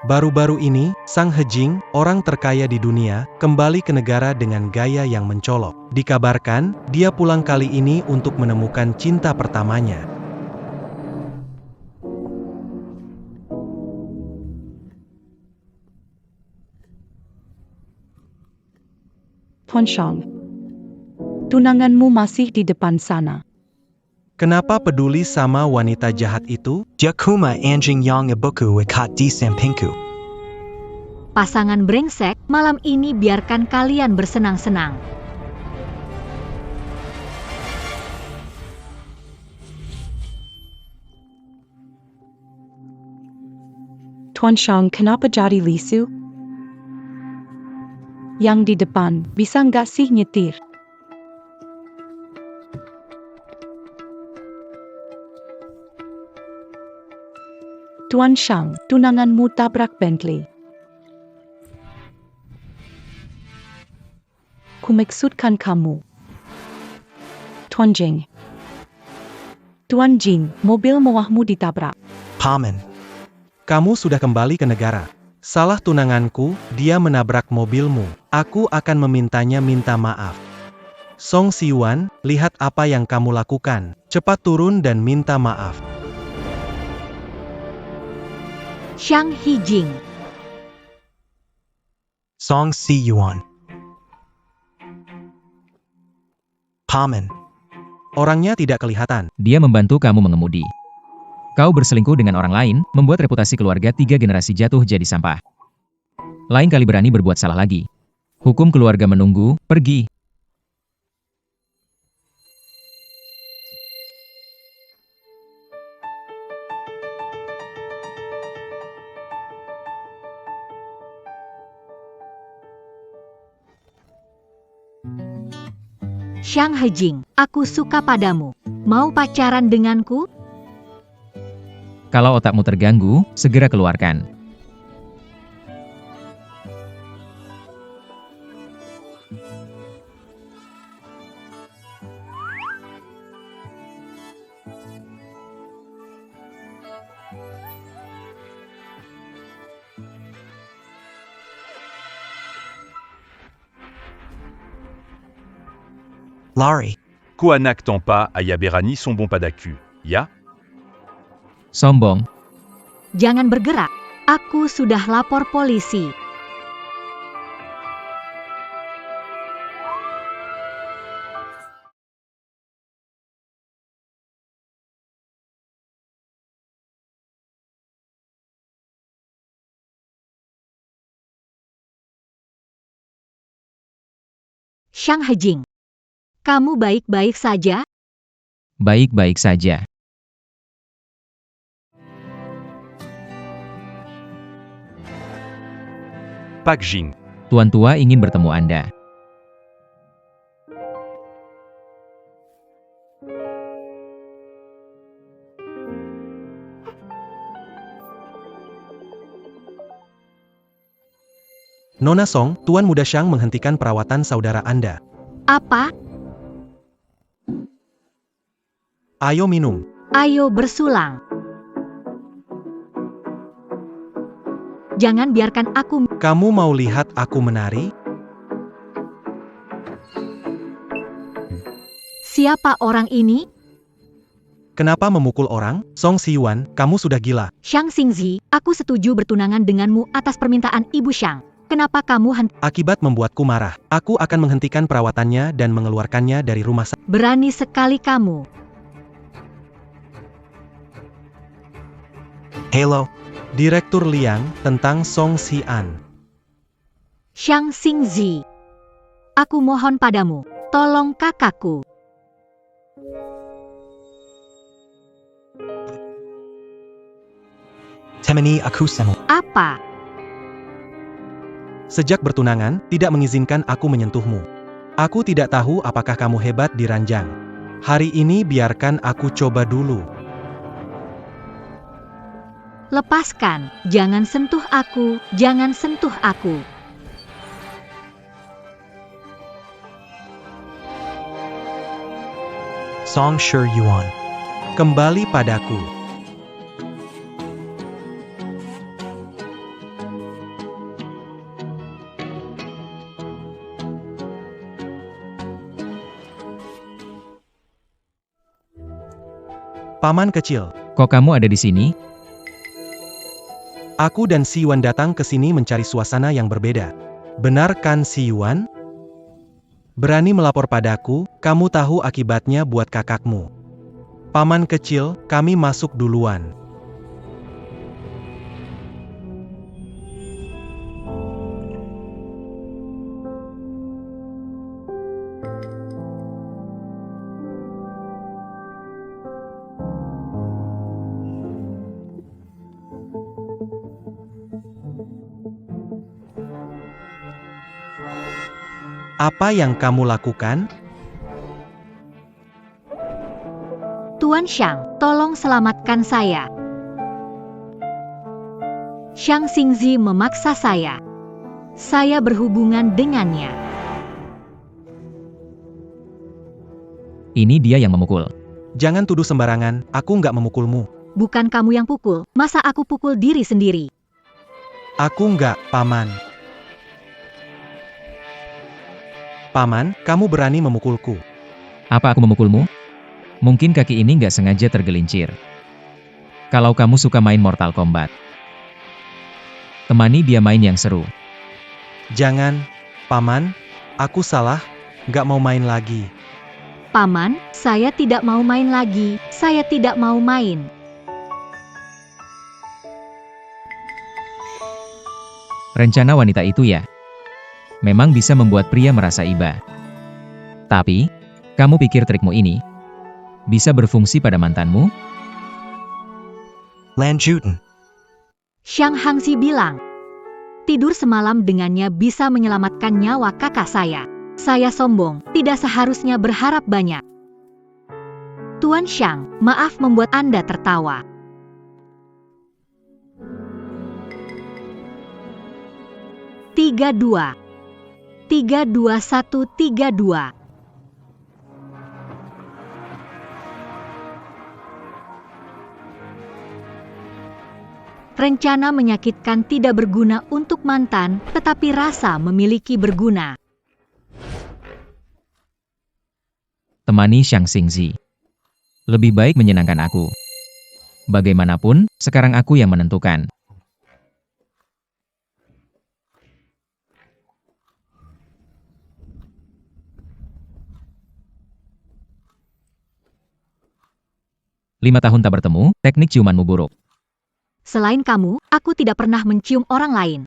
Baru-baru ini, Sang Hejing, orang terkaya di dunia, kembali ke negara dengan gaya yang mencolok. Dikabarkan, dia pulang kali ini untuk menemukan cinta pertamanya. Tuan Shang, tunanganmu masih di depan sana. Kenapa peduli sama wanita jahat itu? Jakuma anjing yang ibuku ikat di sampingku. Pasangan brengsek, malam ini biarkan kalian bersenang-senang. Tuan Shang, kenapa jadi lisu? Yang di depan, bisa nggak sih nyetir? Tuan Shang, tunanganmu tabrak Bentley. Kumaksudkan kamu. Tuan Jing. Tuan Jing, mobil mewahmu ditabrak. Paman. Kamu sudah kembali ke negara. Salah tunanganku, dia menabrak mobilmu. Aku akan memintanya minta maaf. Song Siwan, lihat apa yang kamu lakukan. Cepat turun dan minta maaf. Shang Hijing. Song Si Yuan. Paman. Orangnya tidak kelihatan. Dia membantu kamu mengemudi. Kau berselingkuh dengan orang lain, membuat reputasi keluarga 3 generasi jatuh jadi sampah. Lain kali berani berbuat salah lagi. Hukum keluarga menunggu, pergi. Shang Hejing, aku suka padamu. Mau pacaran denganku? Kalau otakmu terganggu, segera keluarkan. Lari. Koanak Tampa Ayaberani sont bons padaku. Ya? Sombong. Jangan bergerak. Aku sudah lapor polisi. Shang Hejing. Kamu baik-baik saja? Baik-baik saja. Pak Jing. Tuan tua ingin bertemu Anda. Nona Song, Tuan Muda Shang menghentikan perawatan saudara Anda. Apa? Ayo minum. Ayo bersulang. Jangan biarkan aku. Kamu mau lihat aku menari? Siapa orang ini? Kenapa memukul orang? Song Siwan, kamu sudah gila. Shang Xingzi, aku setuju bertunangan denganmu atas permintaan Ibu Shang. Kenapa kamu Akibat membuatku marah, aku akan menghentikan perawatannya dan mengeluarkannya dari rumah sakit. berani sekali kamu? Halo. Direktur Liang, tentang Song Xian. Shang Xingzi. Aku mohon padamu, tolong kakakku. Temani aku semu. Apa? Sejak bertunangan, tidak mengizinkan aku menyentuhmu. Aku tidak tahu apakah kamu hebat di ranjang. Hari ini biarkan aku coba dulu. Lepaskan, jangan sentuh aku, jangan sentuh aku. Song Shi Yuan. Kembali padaku. Paman kecil, Kok kamu ada di sini? aku dan Si Yuan datang ke sini mencari suasana yang berbeda. Benar kan Si Yuan? Berani melapor padaku, kamu tahu akibatnya buat kakakmu. Paman kecil, kami masuk duluan. Apa yang kamu lakukan? Tuan Xiang, tolong selamatkan saya. Xiang Xingzi memaksa saya. Saya berhubungan dengannya. Ini dia yang memukul. Jangan tuduh sembarangan, aku nggak memukulmu. Bukan kamu yang pukul, masa aku pukul diri sendiri? Aku nggak, Paman. Paman, kamu berani memukulku. Apa aku memukulmu? Mungkin kaki ini nggak sengaja tergelincir. Kalau kamu suka main Mortal Kombat, temani dia main yang seru. Jangan, Paman, aku salah, nggak mau main lagi. Paman, saya tidak mau main lagi. Saya tidak mau main. Rencana wanita itu ya, memang bisa membuat pria merasa iba. Tapi, kamu pikir trikmu ini bisa berfungsi pada mantanmu? Lanjutin. Xiang Hangxi bilang, tidur semalam dengannya bisa menyelamatkan nyawa kakak saya. Saya sombong, tidak seharusnya berharap banyak. Tuan Xiang, maaf membuat Anda tertawa. Tiga, 2, 1, 3, 2. Rencana menyakitkan tidak berguna untuk mantan, tetapi rasa memiliki berguna. Temani Xiang Xingzi. Lebih baik menyenangkan aku. Bagaimanapun, sekarang aku yang menentukan. Lima tahun tak bertemu, teknik ciumanmu buruk. Selain kamu, aku tidak pernah mencium orang lain.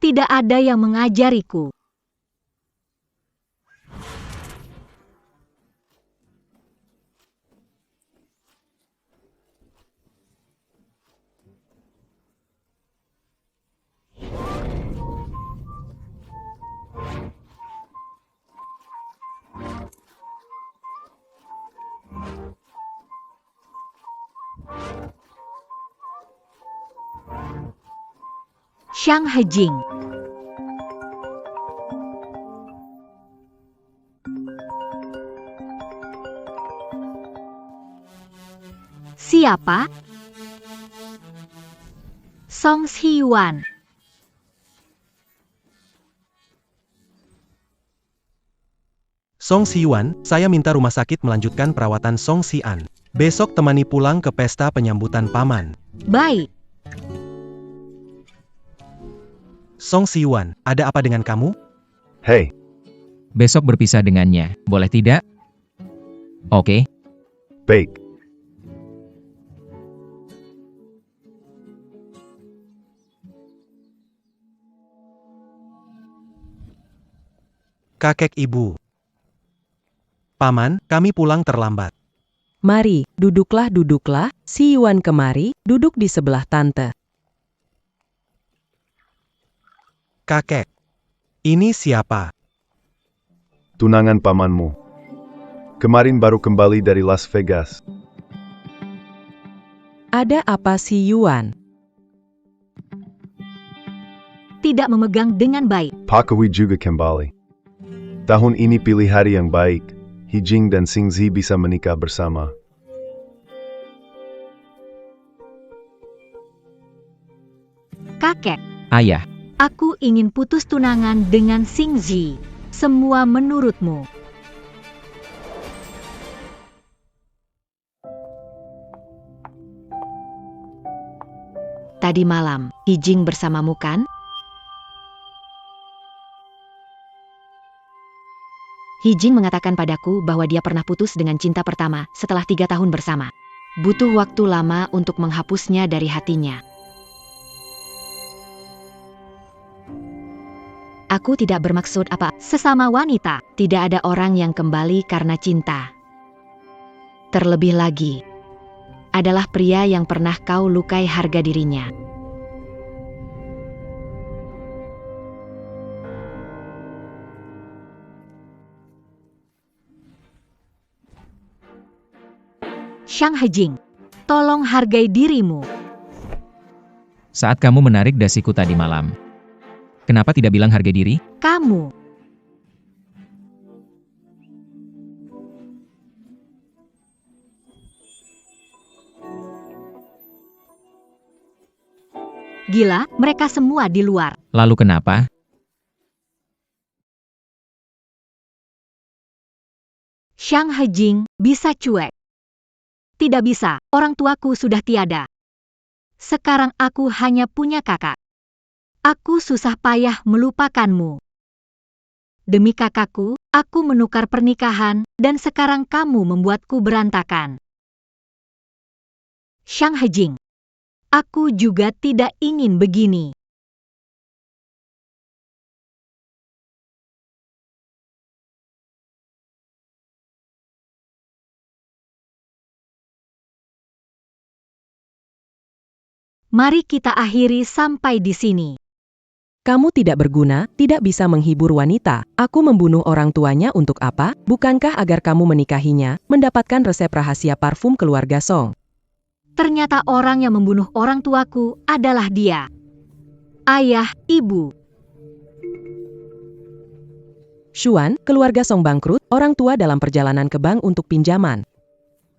Tidak ada yang mengajariku. Xiang Hejing. Siapa? Song Xiwan. Song Xiwan, saya minta rumah sakit melanjutkan perawatan Song Xian. Besok temani pulang ke pesta penyambutan Paman. Baik. Song Xiwan, ada apa dengan kamu? Hey, Besok berpisah dengannya, boleh tidak? Oke. baik. Kakek ibu. Paman, kami pulang terlambat. Mari, duduklah. Si Yuan kemari, duduk di sebelah tante. Kakek. Ini siapa? Tunangan pamanmu. Kemarin baru kembali dari Las Vegas. Ada apa si Yuan? Tidak memegang dengan baik. Pakawi juga kembali. Tahun ini pilih hari yang baik. Hijing dan Xingzi bisa menikah bersama. Kakek, Ayah, aku ingin putus tunangan dengan Xingzi. Semua menurutmu. Tadi malam, Hijing bersamamu kan? Hijing mengatakan padaku bahwa dia pernah putus dengan cinta pertama setelah 3 tahun bersama. Butuh waktu lama untuk menghapusnya dari hatinya. Aku tidak bermaksud apa. Sesama wanita, tidak ada orang yang kembali karena cinta. Terlebih lagi, adalah pria yang pernah kau lukai harga dirinya. Xiang Hejing, tolong hargai dirimu. Saat kamu menarik dasiku tadi malam, kenapa tidak bilang harga diri? Kamu. Gila, mereka semua di luar. Lalu kenapa? Xiang Hejing bisa cuek. Tidak bisa, orang tuaku sudah tiada. Sekarang aku hanya punya kakak. Aku susah payah melupakanmu. Demi kakakku, aku menukar pernikahan, dan sekarang kamu membuatku berantakan. Xiang Hejing, aku juga tidak ingin begini. Mari kita akhiri sampai di sini. Kamu tidak berguna, tidak bisa menghibur wanita. Aku membunuh orang tuanya untuk apa? Bukankah agar kamu menikahinya, mendapatkan resep rahasia parfum keluarga Song? Ternyata orang yang membunuh orang tuaku adalah dia. Ayah, ibu. Xuan, keluarga Song bangkrut, orang tua dalam perjalanan ke bank untuk pinjaman.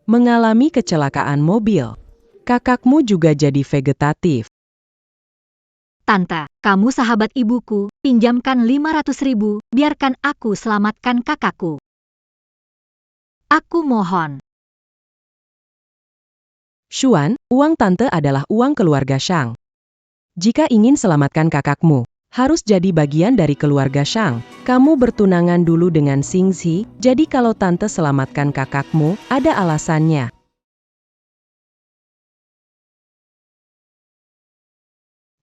Mengalami kecelakaan mobil. Kakakmu juga jadi vegetatif. Tante, kamu sahabat ibuku, pinjamkan 500.000, biarkan aku selamatkan kakakku. Aku mohon. Xuan, uang tante adalah uang keluarga Shang. Jika ingin selamatkan kakakmu, harus jadi bagian dari keluarga Shang. Kamu bertunangan dulu dengan Xingzi, jadi kalau tante selamatkan kakakmu, ada alasannya.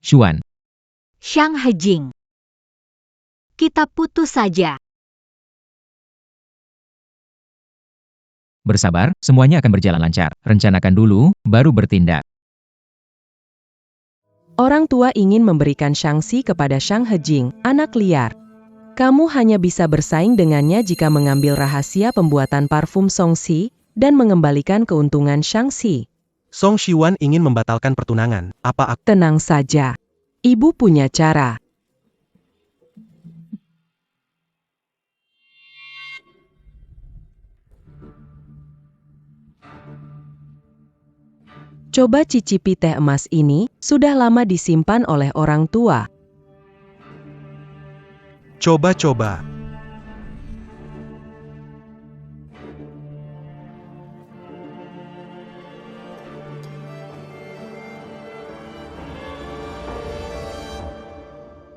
Xuan, Xiang Hejing. Kita putus saja. bersabar, semuanya akan berjalan lancar. Rencanakan dulu, baru bertindak. Orang tua ingin memberikan Shangxi kepada Xiang Hejing, anak liar. Kamu hanya bisa bersaing dengannya jika mengambil rahasia pembuatan parfum Songxi dan mengembalikan keuntungan Shangxi. Song Shiwan ingin membatalkan pertunangan. Apa aku... Tenang saja. Ibu punya cara. Coba cicipi teh emas ini, sudah lama disimpan oleh orang tua. Coba-coba.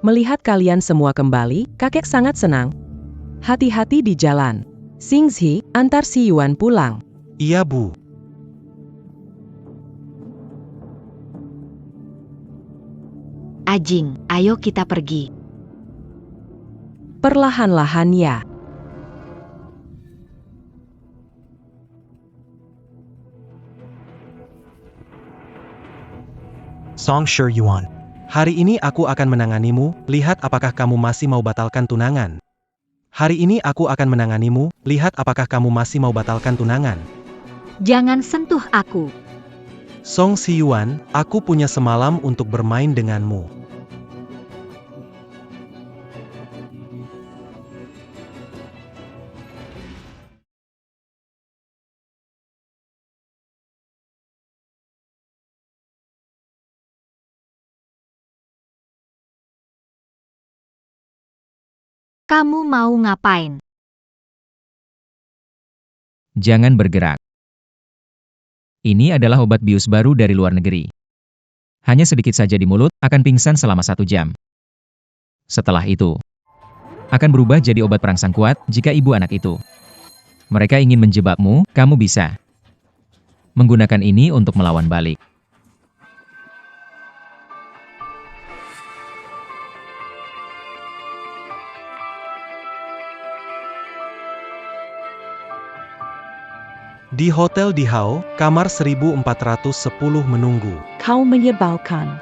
Melihat kalian semua kembali, kakek sangat senang. Hati-hati di jalan. Xingzi, antar si Yuan pulang. Iya, Bu. Ajing, ayo kita pergi. Perlahan-lahan ya. Song Shi Yuan. Hari ini aku akan menanganimu, lihat apakah kamu masih mau batalkan tunangan. Hari ini aku akan menanganimu, lihat apakah kamu masih mau batalkan tunangan. Jangan sentuh aku. Song Siyuan, aku punya semalam untuk bermain denganmu. Kamu mau ngapain? Jangan bergerak. Ini adalah obat bius baru dari luar negeri. Hanya sedikit saja di mulut, akan pingsan selama 1 jam. Setelah itu, akan berubah jadi obat perangsang kuat jika ibu anak itu. Mereka ingin menjebakmu, kamu bisa menggunakan ini untuk melawan balik. Di Hotel di Hao, kamar 1410 menunggu. Kau menyebalkan.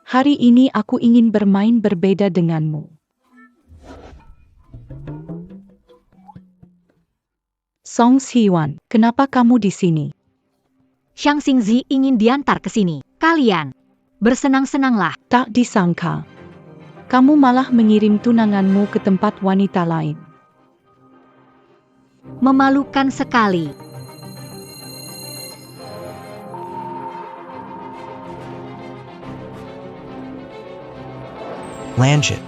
Hari ini aku ingin bermain berbeda denganmu. Song Siwan, kenapa kamu di sini? Xiang Xingzi ingin diantar ke sini. Kalian bersenang-senanglah. Tak disangka. Kamu malah mengirim tunanganmu ke tempat wanita lain. Memalukan sekali. Lanjut.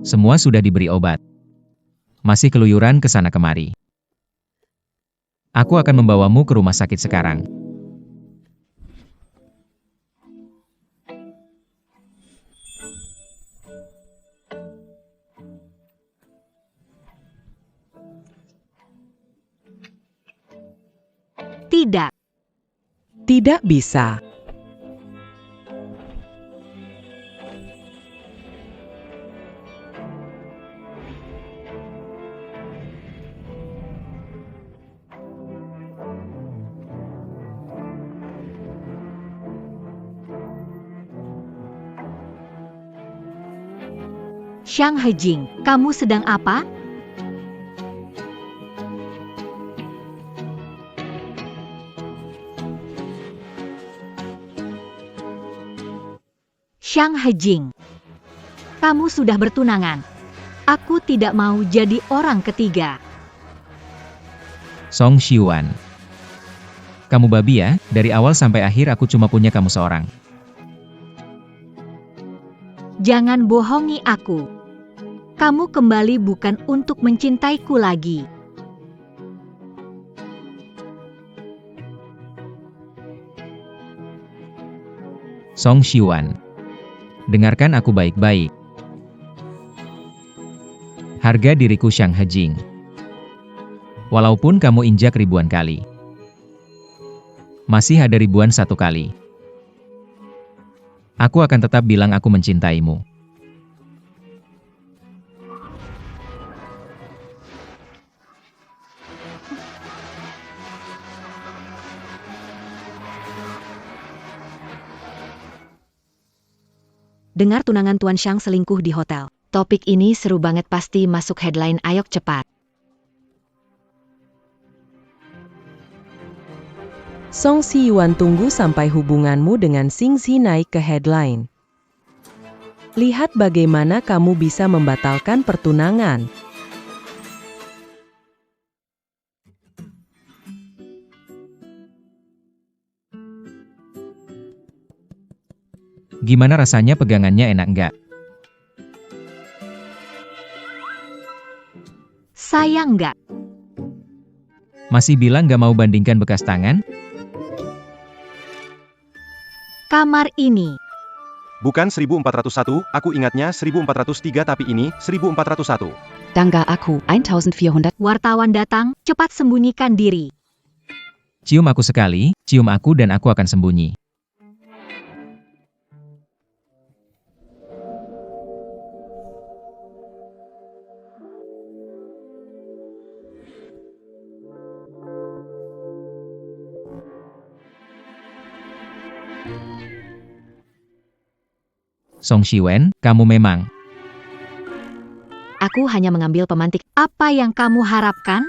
Semua sudah diberi obat. Masih keluyuran ke sana kemari. Aku akan membawamu ke rumah sakit sekarang. Tidak. Tidak bisa. Xiang Hejing, kamu sedang apa? Xiang Hejing, kamu sudah bertunangan. Aku tidak mau jadi orang ketiga. Song Siwan. Kamu babi ya, dari awal sampai akhir aku cuma punya kamu seorang. Jangan bohongi aku. Kamu kembali bukan untuk mencintaiku lagi. Song Siwan. Dengarkan aku baik-baik. Harga diriku Xiang Hejing. Walaupun kamu injak ribuan kali, masih ada ribuan satu kali. Aku akan tetap bilang aku mencintaimu. Dengar tunangan Tuan Xiang selingkuh di hotel. Topik ini seru banget, pasti masuk headline. Ayo cepat. Song Siwan tunggu sampai hubunganmu dengan Xingzi naik ke headline. Lihat bagaimana kamu bisa membatalkan pertunangan. Gimana rasanya, pegangannya enak nggak? Saya enggak. Masih bilang nggak mau bandingkan bekas tangan? Kamar ini. Bukan 1401, aku ingatnya 1403 tapi ini 1401. Tangga aku 1400. Wartawan datang, cepat sembunyikan diri. Cium aku sekali, cium aku dan aku akan sembunyi. Song Siwan, kamu memang. Aku hanya mengambil pemantik. Apa yang kamu harapkan?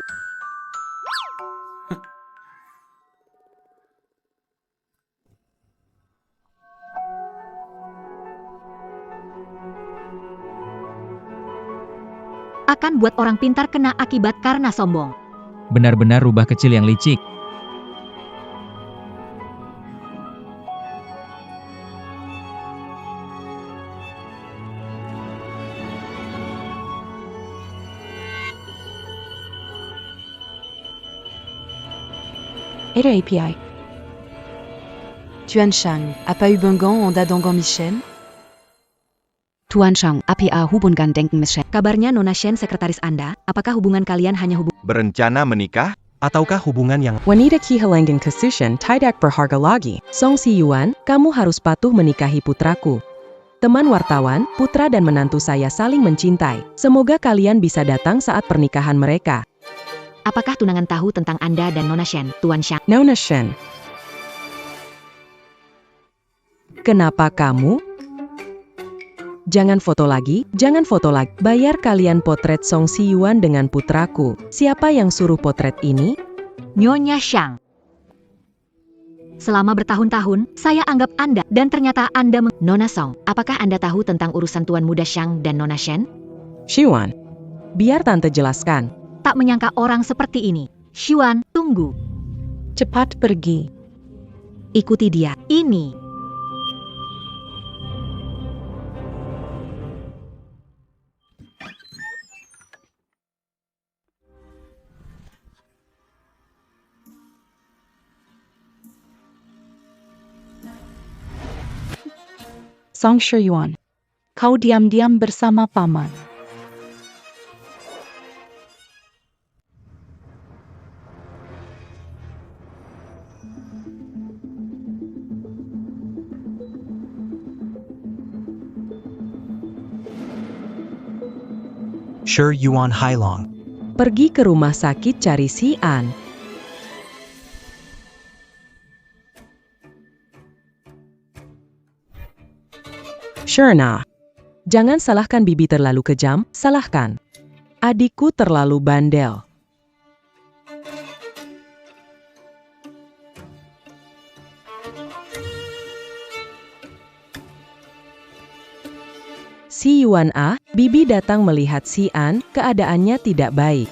Akan buat orang pintar kena akibat karena sombong. Benar-benar rubah kecil yang licik. API. Tuan Shang, apa hubungan Anda dengan Michelle? Tuan Shang, apa hubungan dengan Michelle? Kabarnya Nona Shen sekretaris Anda, apakah hubungan kalian hanya Berencana menikah? Ataukah hubungan yang Wanita kehilangan kesucian tidak berharga lagi. Song Si Yuan, kamu harus patuh menikahi putraku. Teman wartawan, putra dan menantu saya saling mencintai. Semoga kalian bisa datang saat pernikahan mereka. Apakah tunangan tahu tentang Anda dan Nona Shen, Tuan Shang? Nona Shen. Kenapa kamu? Jangan foto lagi, jangan foto lagi. Bayar kalian potret Song Si Yuan dengan putraku. Siapa yang suruh potret ini? Nyonya Shang. Selama bertahun-tahun, saya anggap Anda dan ternyata Anda Nona Song, apakah Anda tahu tentang urusan Tuan Muda Shang dan Nona Shen? Xuan. Biar tante jelaskan. Tak menyangka orang seperti ini. Xuan, tunggu. Cepat pergi. Ikuti dia. Ini. Song Shiyuan, kau diam-diam bersama paman. Sure Yuan Hailong. Pergi ke rumah sakit cari si An. Sure nah. Jangan salahkan bibi terlalu kejam, salahkan. Adikku terlalu bandel. Si Yuan bibi datang melihat si An, keadaannya tidak baik.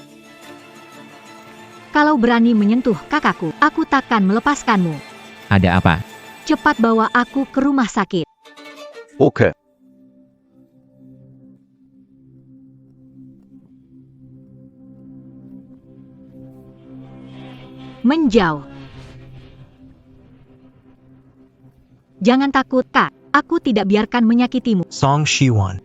Kalau berani menyentuh kakakku, aku takkan melepaskanmu. Ada apa? Cepat bawa aku ke rumah sakit. Oke. Menjauh. Jangan takut, Kak. Aku tidak biarkan menyakitimu. Song Shiwan.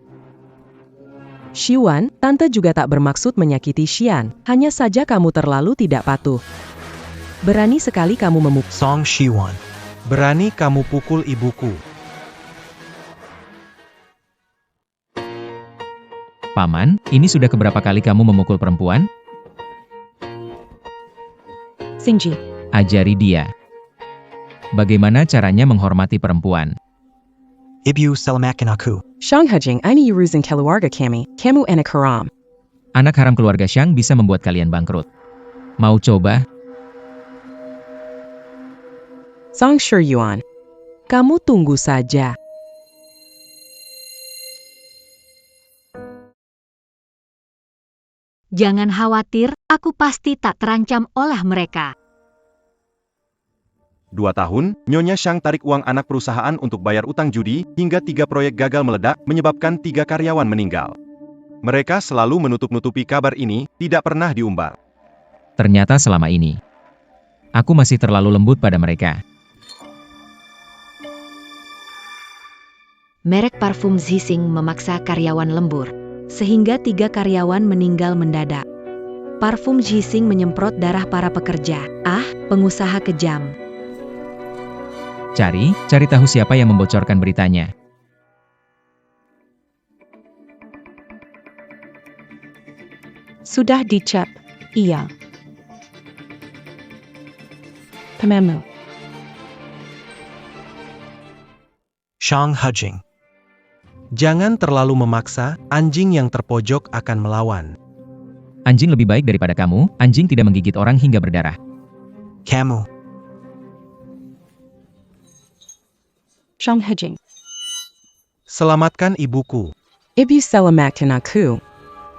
Xiwan, tante juga tak bermaksud menyakiti Xian, hanya saja kamu terlalu tidak patuh. Berani sekali kamu memukul. Song Shiwan. berani kamu pukul ibuku? Paman, ini sudah keberapa kali kamu memukul perempuan? Xingji, Ajari dia. Bagaimana caranya menghormati perempuan? Ibu selamakan aku. Shang Hejing, ini urusan keluarga kami, kamu anak haram. Anak haram keluarga Shang bisa membuat kalian bangkrut. Mau coba? Song Shiyuan, kamu tunggu saja. Jangan khawatir, aku pasti tak terancam oleh mereka. 2 tahun, Nyonya Shang tarik uang anak perusahaan untuk bayar utang judi, hingga 3 proyek gagal meledak, menyebabkan 3 karyawan meninggal. Mereka selalu menutup-nutupi kabar ini, tidak pernah diumbar. Ternyata selama ini, aku masih terlalu lembut pada mereka. Merek parfum Zixing memaksa karyawan lembur, sehingga 3 karyawan meninggal mendadak. Parfum Zixing menyemprot darah para pekerja. Pengusaha kejam. Cari tahu siapa yang membocorkan beritanya. sudah dicap, iya. Pememu, Shang Hejing. Jangan terlalu memaksa, anjing yang terpojok akan melawan. Anjing lebih baik daripada kamu, anjing tidak menggigit orang hingga berdarah. Kamu. Shang Hejing, Selamatkan ibuku. Ibu selamatkan aku.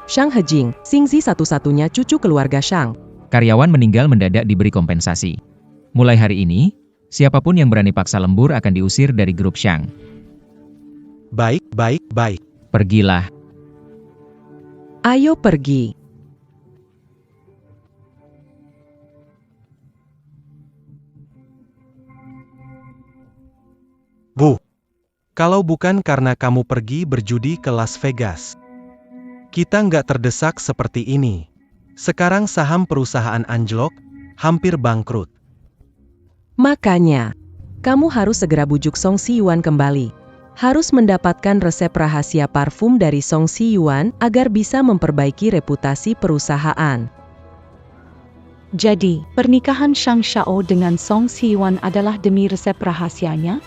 Shang Hejing, Xingzi satu-satunya cucu keluarga Shang. Karyawan meninggal mendadak diberi kompensasi. Mulai hari ini, siapapun yang berani paksa lembur akan diusir dari grup Shang. Baik. Pergilah. Ayo pergi. Kalau bukan karena kamu pergi berjudi ke Las Vegas, kita nggak terdesak seperti ini. Sekarang saham perusahaan anjlok, hampir bangkrut. Makanya, kamu harus segera bujuk Song Si-yuan kembali. Harus mendapatkan resep rahasia parfum dari Song Si-yuan agar bisa memperbaiki reputasi perusahaan. Jadi, pernikahan Shang Shao dengan Song Si-yuan adalah demi resep rahasianya?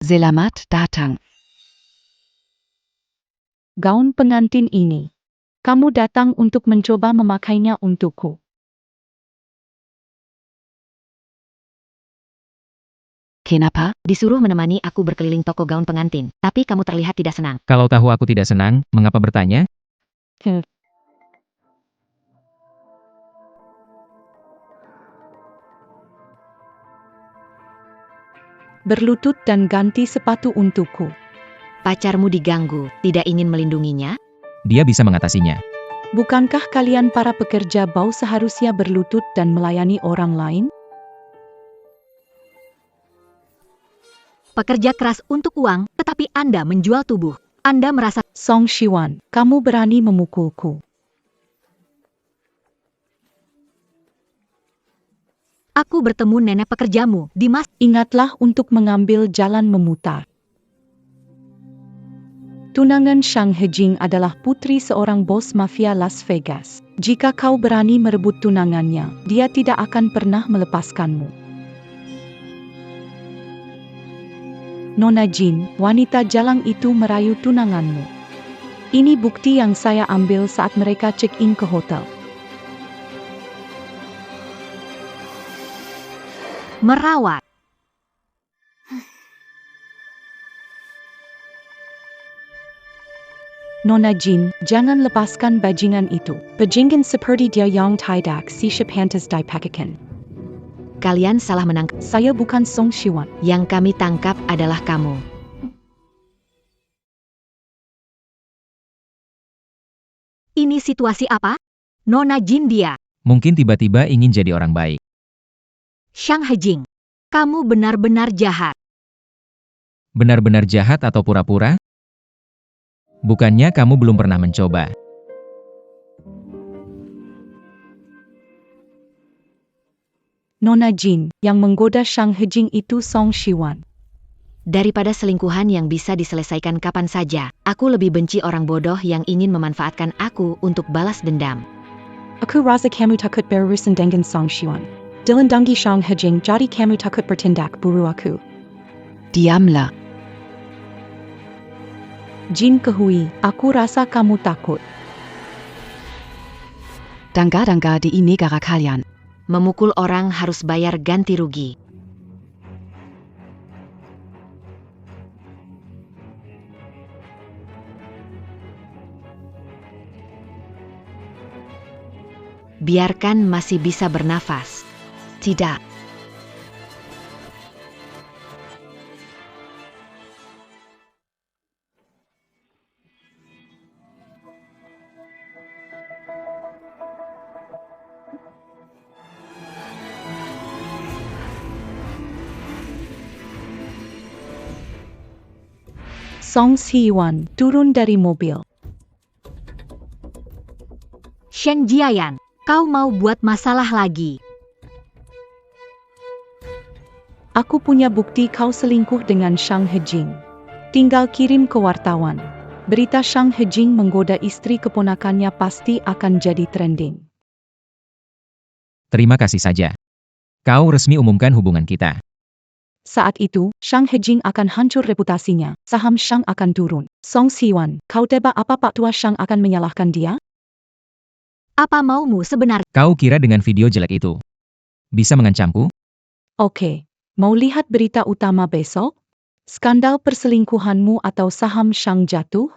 Selamat datang. Gaun pengantin ini. Kamu datang untuk mencoba memakainya untukku. Kenapa? Disuruh menemani aku berkeliling toko gaun pengantin, tapi kamu terlihat tidak senang. Kalau tahu aku tidak senang, mengapa bertanya? Berlutut dan ganti sepatu untukku. Pacarmu diganggu, tidak ingin melindunginya? Dia bisa mengatasinya. Bukankah kalian para pekerja bau seharusnya berlutut dan melayani orang lain? Pekerja keras untuk uang, tetapi Anda menjual tubuh. Anda merasa Song Si-yuan, kamu berani memukulku. aku bertemu nenek pekerjamu di mas. Ingatlah untuk mengambil jalan memutar. Tunangan Shang Hejing adalah putri seorang bos mafia Las Vegas. Jika kau berani merebut tunangannya, dia tidak akan pernah melepaskanmu. Nona Jin, wanita jalang itu merayu tunanganmu. Ini bukti yang saya ambil saat mereka check-in ke hotel. Merawat. Nona Jin, jangan lepaskan bajingan itu. Bajingan seperti dia yang tidak siap pantas dipakai. Kalian salah menangkap. Saya bukan Song Si-yuan. Yang kami tangkap adalah kamu. Ini situasi apa? Nona Jin dia. Mungkin tiba-tiba ingin jadi orang baik. Shang Hejing. Kamu benar-benar jahat. Benar-benar jahat atau pura-pura? Bukannya kamu belum pernah mencoba. Nona Jin, yang menggoda Shang Hejing itu Song Si-yuan. Daripada selingkuhan yang bisa diselesaikan kapan saja, aku lebih benci orang bodoh yang ingin memanfaatkan aku untuk balas dendam. Aku rasa kamu takut berurusan dengan Song Si-yuan. Dilandangi Shang Hejing, jadi kamu takut bertindak buru aku. Diamlah. Jin Kehui, aku rasa kamu takut. Tangga-tangga di negara kalian. Memukul orang harus bayar ganti rugi. Biarkan masih bisa bernafas. Tidak. Song Si-yuan turun dari mobil. Sheng Jiayan, kau mau buat masalah lagi. Aku punya bukti kau selingkuh dengan Shang Hejing. Tinggal kirim ke wartawan. Berita Shang Hejing menggoda istri keponakannya pasti akan jadi trending. Terima kasih saja. Kau resmi umumkan hubungan kita. Saat itu, Shang Hejing akan hancur reputasinya. Saham Shang akan turun. Song Si-yuan, kau tebak apa Pak Tua Shang akan menyalahkan dia? Apa maumu sebenarnya? Kau kira dengan video jelek itu bisa mengancamku? Oke. Mau lihat berita utama besok? Skandal perselingkuhanmu atau saham Shang jatuh?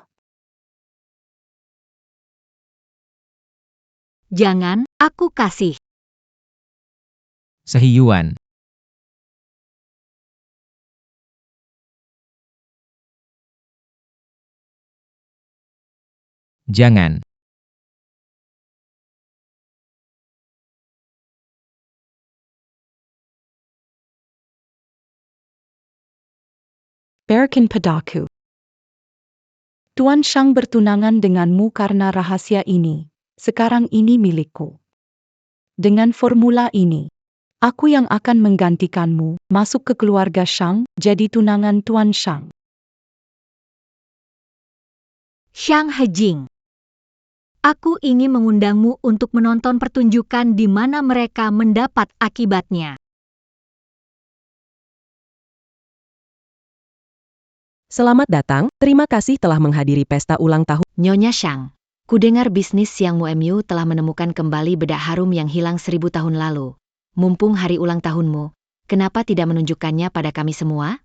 Jangan, aku kasih. Sehiyuan. Jangan. Berikan padaku. Tuan Shang bertunangan denganmu karena rahasia ini. Sekarang ini milikku. Dengan formula ini, aku yang akan menggantikanmu masuk ke keluarga Shang, jadi tunangan Tuan Shang. Shang Hejing. Aku ingin mengundangmu untuk menonton pertunjukan di mana mereka mendapat akibatnya. Selamat datang, terima kasih telah menghadiri pesta ulang tahun. Nyonya Shang, kudengar bisnis Siang Muemyu telah menemukan kembali bedak harum yang hilang 1000 tahun lalu. Mumpung hari ulang tahunmu, kenapa tidak menunjukkannya pada kami semua?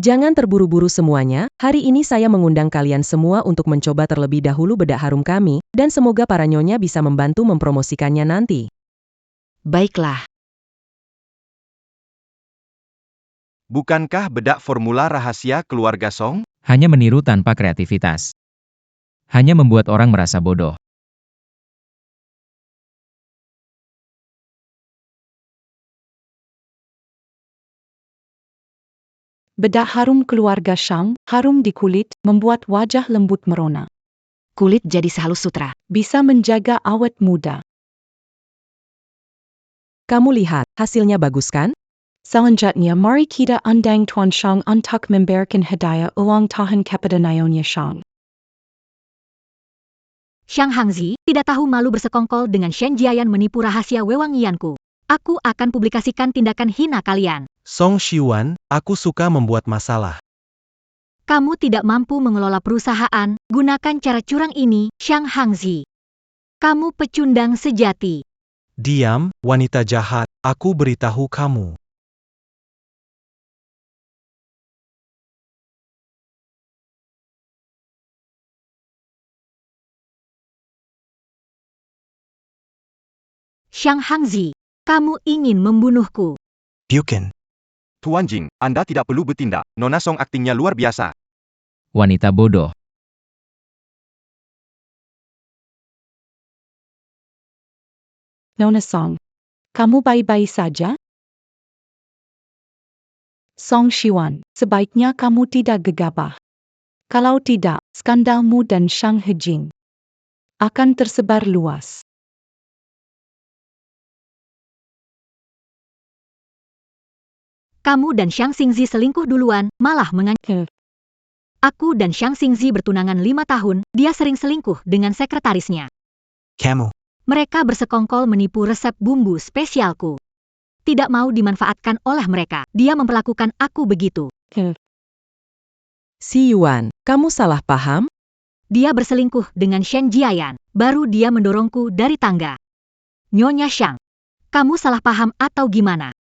Jangan terburu-buru semuanya, hari ini saya mengundang kalian semua untuk mencoba terlebih dahulu bedak harum kami, dan semoga para nyonya bisa membantu mempromosikannya nanti. Baiklah. Bukankah bedak formula rahasia keluarga Song? Hanya meniru tanpa kreativitas. Hanya membuat orang merasa bodoh. Bedak harum keluarga Shang, harum di kulit, membuat wajah lembut merona. Kulit jadi sehalus sutra. Bisa menjaga awet muda. Kamu lihat, hasilnya bagus kan? Selanjutnya mari kita undang Tuan Shang untuk memberikan hadiah ulang tahun kepada Nyonya Shang. Shang Hangzi tidak tahu malu bersekongkol dengan Shen Jiayan menipu rahasia wewangianku. Aku akan publikasikan tindakan hina kalian. Song Shiwan, aku suka membuat masalah. Kamu tidak mampu mengelola perusahaan, gunakan cara curang ini, Shang Hangzi. Kamu pecundang sejati. Diam, wanita jahat, aku beritahu kamu. Shang Hangzi, kamu ingin membunuhku. Bukan. Tuan Jing, Anda tidak perlu bertindak. Nona Song aktingnya luar biasa. Wanita bodoh. Nona Song, kamu baik-baik saja? Song Shiwan, sebaiknya kamu tidak gegabah. Kalau tidak, skandalmu dan Shang Hejing akan tersebar luas. Kamu dan Shang Xingzi selingkuh duluan, malah mengancam. Aku dan Shang Xingzi bertunangan 5 tahun, dia sering selingkuh dengan sekretarisnya. Kamu. Mereka bersekongkol menipu resep bumbu spesialku. Tidak mau dimanfaatkan oleh mereka, dia memperlakukan aku begitu. Si Yuan, kamu salah paham? Dia berselingkuh dengan Shen Jiayan, baru dia mendorongku dari tangga. Nyonya Shang, kamu salah paham atau gimana?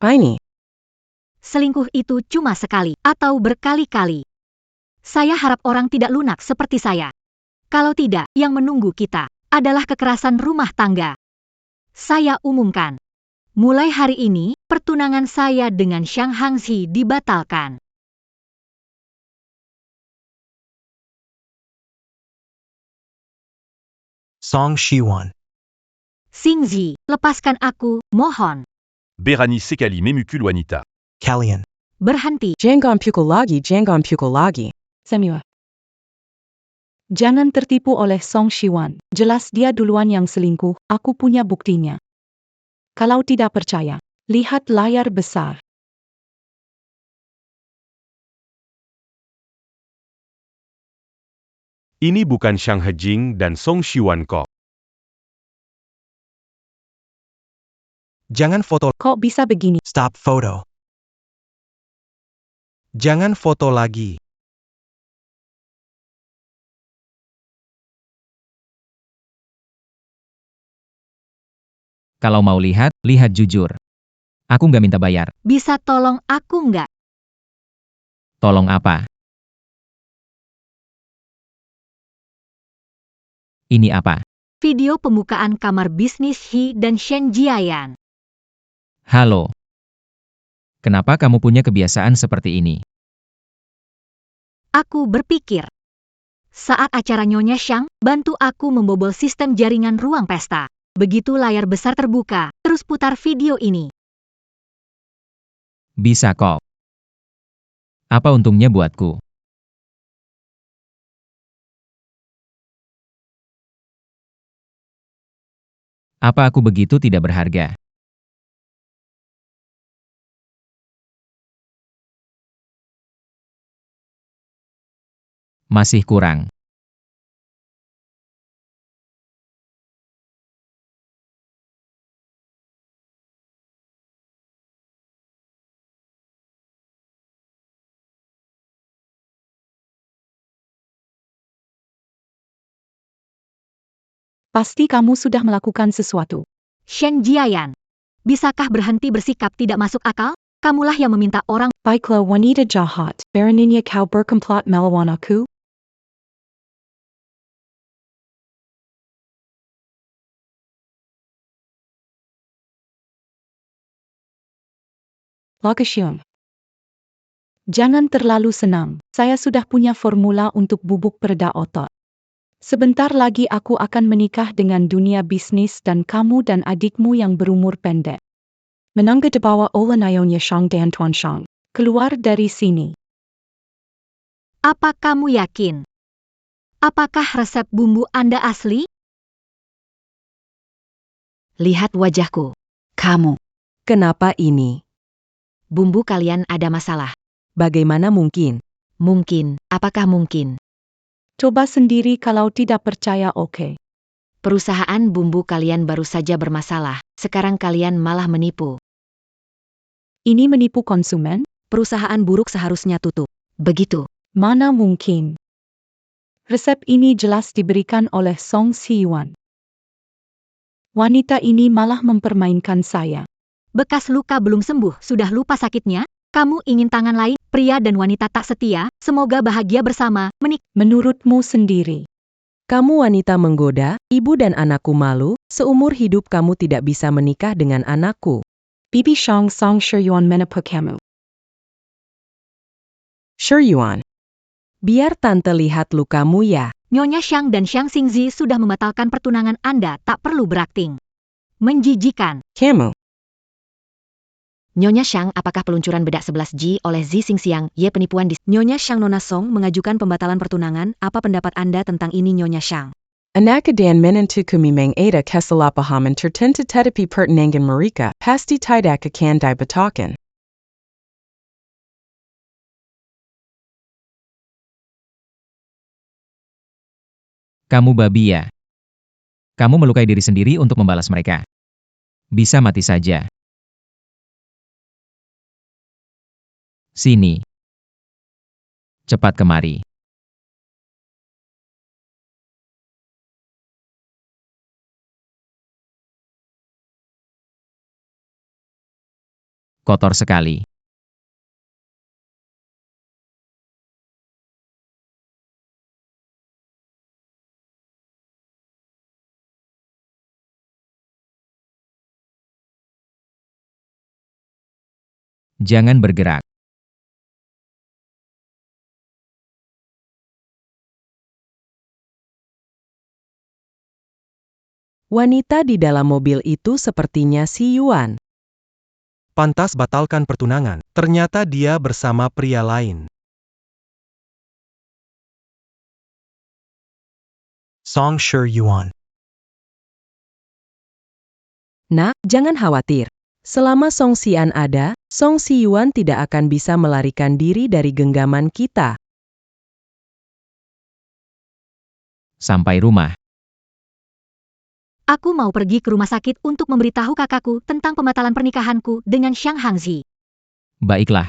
Ini. Selingkuh itu cuma sekali, atau berkali-kali. Saya harap orang tidak lunak seperti saya. Kalau tidak, yang menunggu kita adalah kekerasan rumah tangga. Saya umumkan, mulai hari ini, pertunangan saya dengan Shang Hangzi dibatalkan. Song Shiwan. Xingzi, lepaskan aku, mohon. Berani sekali memukul wanita. Kalian. Berhenti. Jangan pukul lagi. Semua. Jangan tertipu oleh Song Shiwan, jelas dia duluan yang selingkuh, aku punya buktinya. Kalau tidak percaya, lihat layar besar. Ini bukan Shang Hejing dan Song Shiwan kok. Jangan foto. Kok bisa begini? Stop photo. Jangan foto lagi. Kalau mau lihat, lihat jujur. Aku nggak minta bayar. Bisa tolong aku nggak? Tolong apa? Ini apa? Video pembukaan kamar bisnis He dan Shen Jiayan. Halo. Kenapa kamu punya kebiasaan seperti ini? Aku berpikir, Saat acara Nyonya Xiang, bantu aku membobol sistem jaringan ruang pesta. Begitu layar besar terbuka, terus putar video ini. Bisa kok. Apa untungnya buatku? Apa aku begitu tidak berharga? Masih kurang. Pasti kamu sudah melakukan sesuatu. Shen Jiayan, bisakah berhenti bersikap tidak masuk akal? Kamulah yang meminta orang. Baiklah wanita jahat, beraninya kau berkomplot melawan aku? Lakasyum. Jangan terlalu senang, saya sudah punya formula untuk bubuk pereda otot. Sebentar lagi aku akan menikah dengan dunia bisnis dan kamu dan adikmu yang berumur pendek. Menangga di bawah oleh Nyonya Xiang dan Tuan Xiang. Keluar dari sini. Apa kamu yakin? Apakah resep bumbu Anda asli? Lihat wajahku. Kamu. Kenapa ini? Bumbu kalian ada masalah. Bagaimana mungkin? Mungkin. Apakah mungkin? Coba sendiri kalau tidak percaya oke. Perusahaan bumbu kalian baru saja bermasalah. Sekarang kalian malah menipu. Ini menipu konsumen? Perusahaan buruk seharusnya tutup. Begitu. Mana mungkin? Resep ini jelas diberikan oleh Song Siyuan. Wanita ini malah mempermainkan saya. Bekas luka belum sembuh, sudah lupa sakitnya? Kamu ingin tangan lain? Pria dan wanita tak setia, semoga bahagia bersama, Menurutmu sendiri. Kamu wanita menggoda, ibu dan anakku malu, seumur hidup kamu tidak bisa menikah dengan anakku. Bibi Xiang Song Shiyuan menipu kamu. Shiyuan. Biar tante lihat lukamu ya. Nyonya Xiang dan Xiang Xingzi sudah membatalkan pertunangan Anda, tak perlu berakting. Menjijikan. Kamu. Nyonya Xiang, apakah peluncuran bedak 11G oleh Zi Xingxiang, ye penipuan di... Nyonya Xiang Nona Song mengajukan pembatalan pertunangan, apa pendapat Anda tentang ini Nyonya Xiang? Anaka dan menentu kumimeng ada kesalapahaman tertentu tetapi pertenangan mereka, pasti tidak akan dibatakan. Kamu babi ya? Kamu melukai diri sendiri untuk membalas mereka. Bisa mati saja. Sini. Cepat kemari. Kotor sekali. Jangan bergerak. Wanita di dalam mobil itu sepertinya si Yuan. Pantas batalkan pertunangan. Ternyata dia bersama pria lain. Song Shiyuan. Nak, jangan khawatir. Selama Song Xian ada, Song Siyuan tidak akan bisa melarikan diri dari genggaman kita. Sampai rumah. Aku mau pergi ke rumah sakit untuk memberitahu kakakku tentang pembatalan pernikahanku dengan Xiang Hangzi. Baiklah.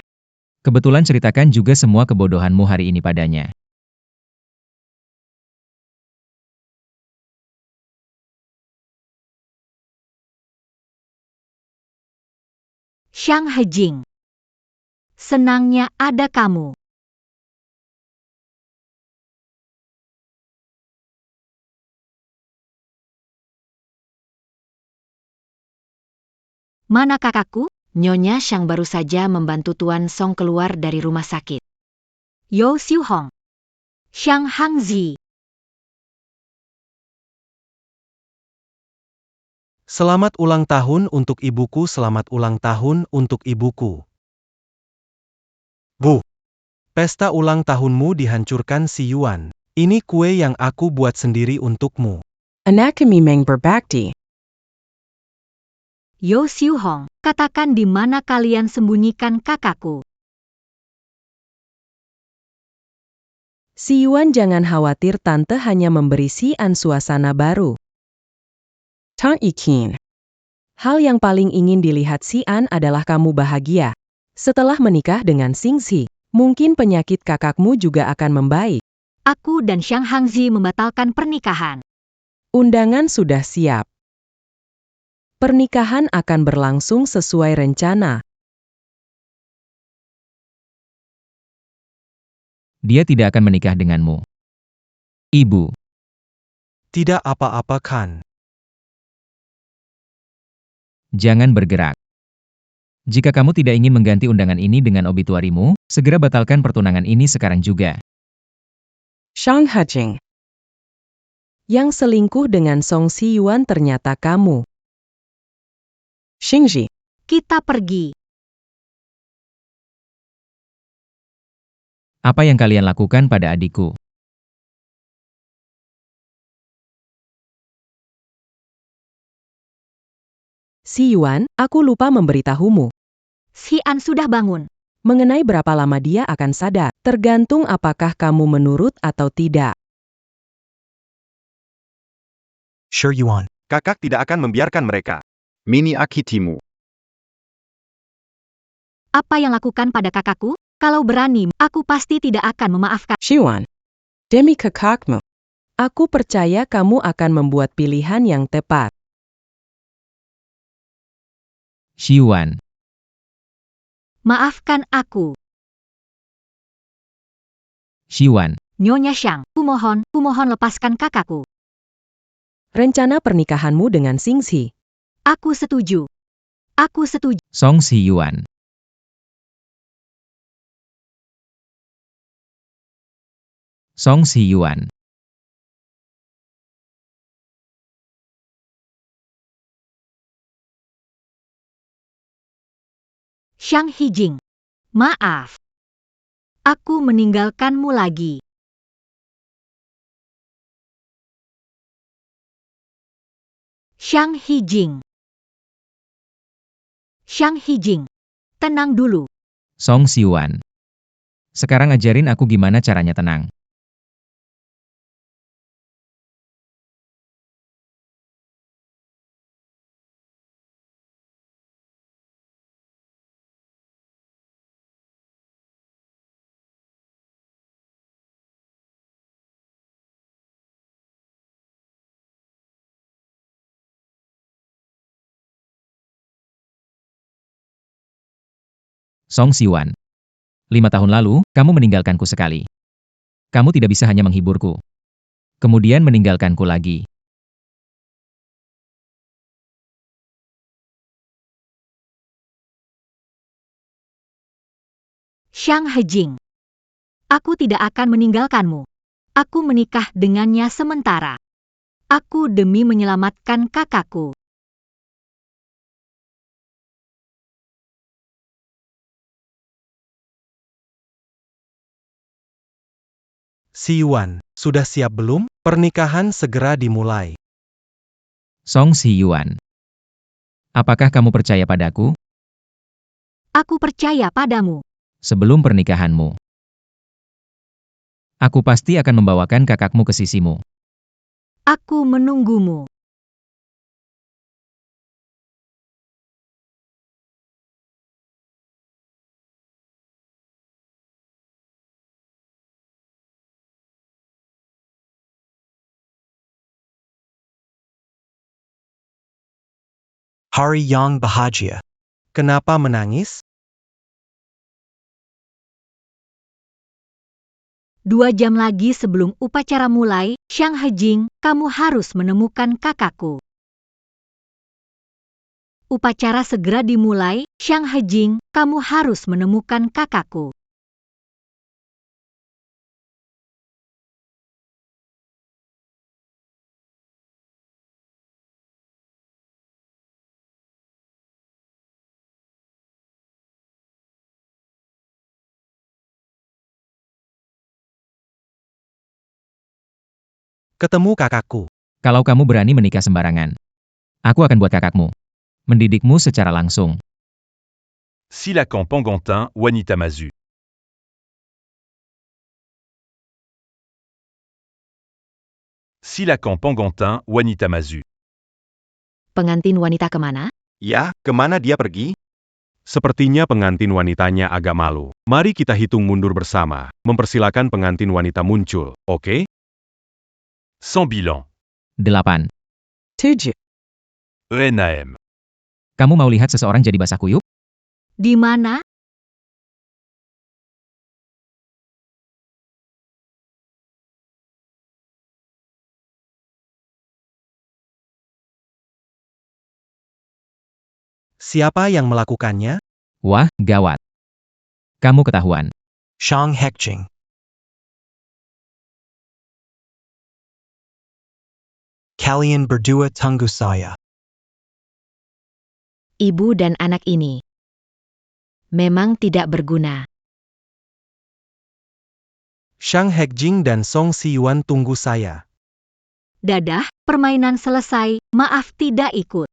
Kebetulan ceritakan juga semua kebodohanmu hari ini padanya. Xiang Hejing. Senangnya ada kamu. Mana kakakku? Nyonya Xiang baru saja membantu Tuan Song keluar dari rumah sakit. Yo Xiu Hong. Xiang Hangzi. Selamat ulang tahun untuk ibuku, selamat ulang tahun untuk ibuku. Bu, pesta ulang tahunmu dihancurkan si Yuan. Ini kue yang aku buat sendiri untukmu. Anak kami mang berbakti. Yo Siu Hong, katakan di mana kalian sembunyikan kakakku. Si Yuan, jangan khawatir, tante hanya memberi si An suasana baru. Tang Ikin. Hal yang paling ingin dilihat si An adalah kamu bahagia. Setelah menikah dengan Xingzi, mungkin penyakit kakakmu juga akan membaik. Aku dan Xiang Hangzi membatalkan pernikahan. Undangan sudah siap. Pernikahan akan berlangsung sesuai rencana. Dia tidak akan menikah denganmu. Ibu, Tidak apa-apa kan? jangan bergerak. Jika kamu tidak ingin mengganti undangan ini dengan obituarimu, segera batalkan pertunangan ini sekarang juga. Shang Hajing. Yang selingkuh dengan Song Si Yuan ternyata kamu. Xingzi. Kita pergi. Apa yang kalian lakukan pada adikku? Si Yuan, aku lupa memberitahumu. Si An sudah bangun. Mengenai berapa lama dia akan sadar, tergantung apakah kamu menurut atau tidak. Sure Yuan. Kakak tidak akan membiarkan mereka. Mini Akitimu. Apa yang lakukan pada kakakku? Kalau berani, aku pasti tidak akan memaafkan. Yuan. Demi kakakmu. Aku percaya kamu akan membuat pilihan yang tepat. Xiuan, Maafkan aku. Xiuan, Nyonya Xiang, kumohon lepaskan kakakku. Rencana pernikahanmu dengan Xingzi. Aku setuju. Aku setuju. Song Xiyuan, Song Xiyuan, Xiang Hijing. Maaf. Aku meninggalkanmu lagi. Xiang Hijing. Xiang Hijing. Tenang dulu. Song Xiyuan. Sekarang ajarin aku gimana caranya tenang. Song Xiyuan. 5 tahun lalu, kamu meninggalkanku sekali. Kamu tidak bisa hanya menghiburku. Kemudian meninggalkanku lagi. Xiang Hijing. Aku tidak akan meninggalkanmu. Aku menikah dengannya sementara. Aku demi menyelamatkan kakakku. Si Yuan, sudah siap belum? Pernikahan segera dimulai. Song Xiyuan. Apakah kamu percaya padaku? Aku percaya padamu. Sebelum pernikahanmu, aku pasti akan membawakan kakakmu ke sisimu. Aku menunggumu. Hari yang bahagia. Kenapa menangis? 2 jam lagi sebelum upacara mulai, Xiang Hijing, kamu harus menemukan kakakku. Upacara segera dimulai, Xiang Hijing, kamu harus menemukan kakakku. Ketemu kakakku. Kalau kamu berani menikah sembarangan, aku akan buat kakakmu. Mendidikmu secara langsung. Silakan Pangantin, wanita Mazu. Silakan Pangantin, wanita Mazu. Pengantin wanita kemana? Ya, kemana dia pergi? Sepertinya pengantin wanitanya agak malu. Mari kita hitung mundur bersama. Mempersilakan pengantin wanita muncul, oke? Sans bilan. 8. 7. ENAM. Kamu mau lihat seseorang jadi basah kuyup? Di mana? Siapa yang melakukannya? Wah, gawat. Kamu ketahuan. Shang Hekjing. Kalian berdua tunggu saya. Ibu dan anak ini memang tidak berguna. Shang Hekjing dan Song Siyuan tunggu saya. Dadah, permainan selesai, maaf tidak ikut.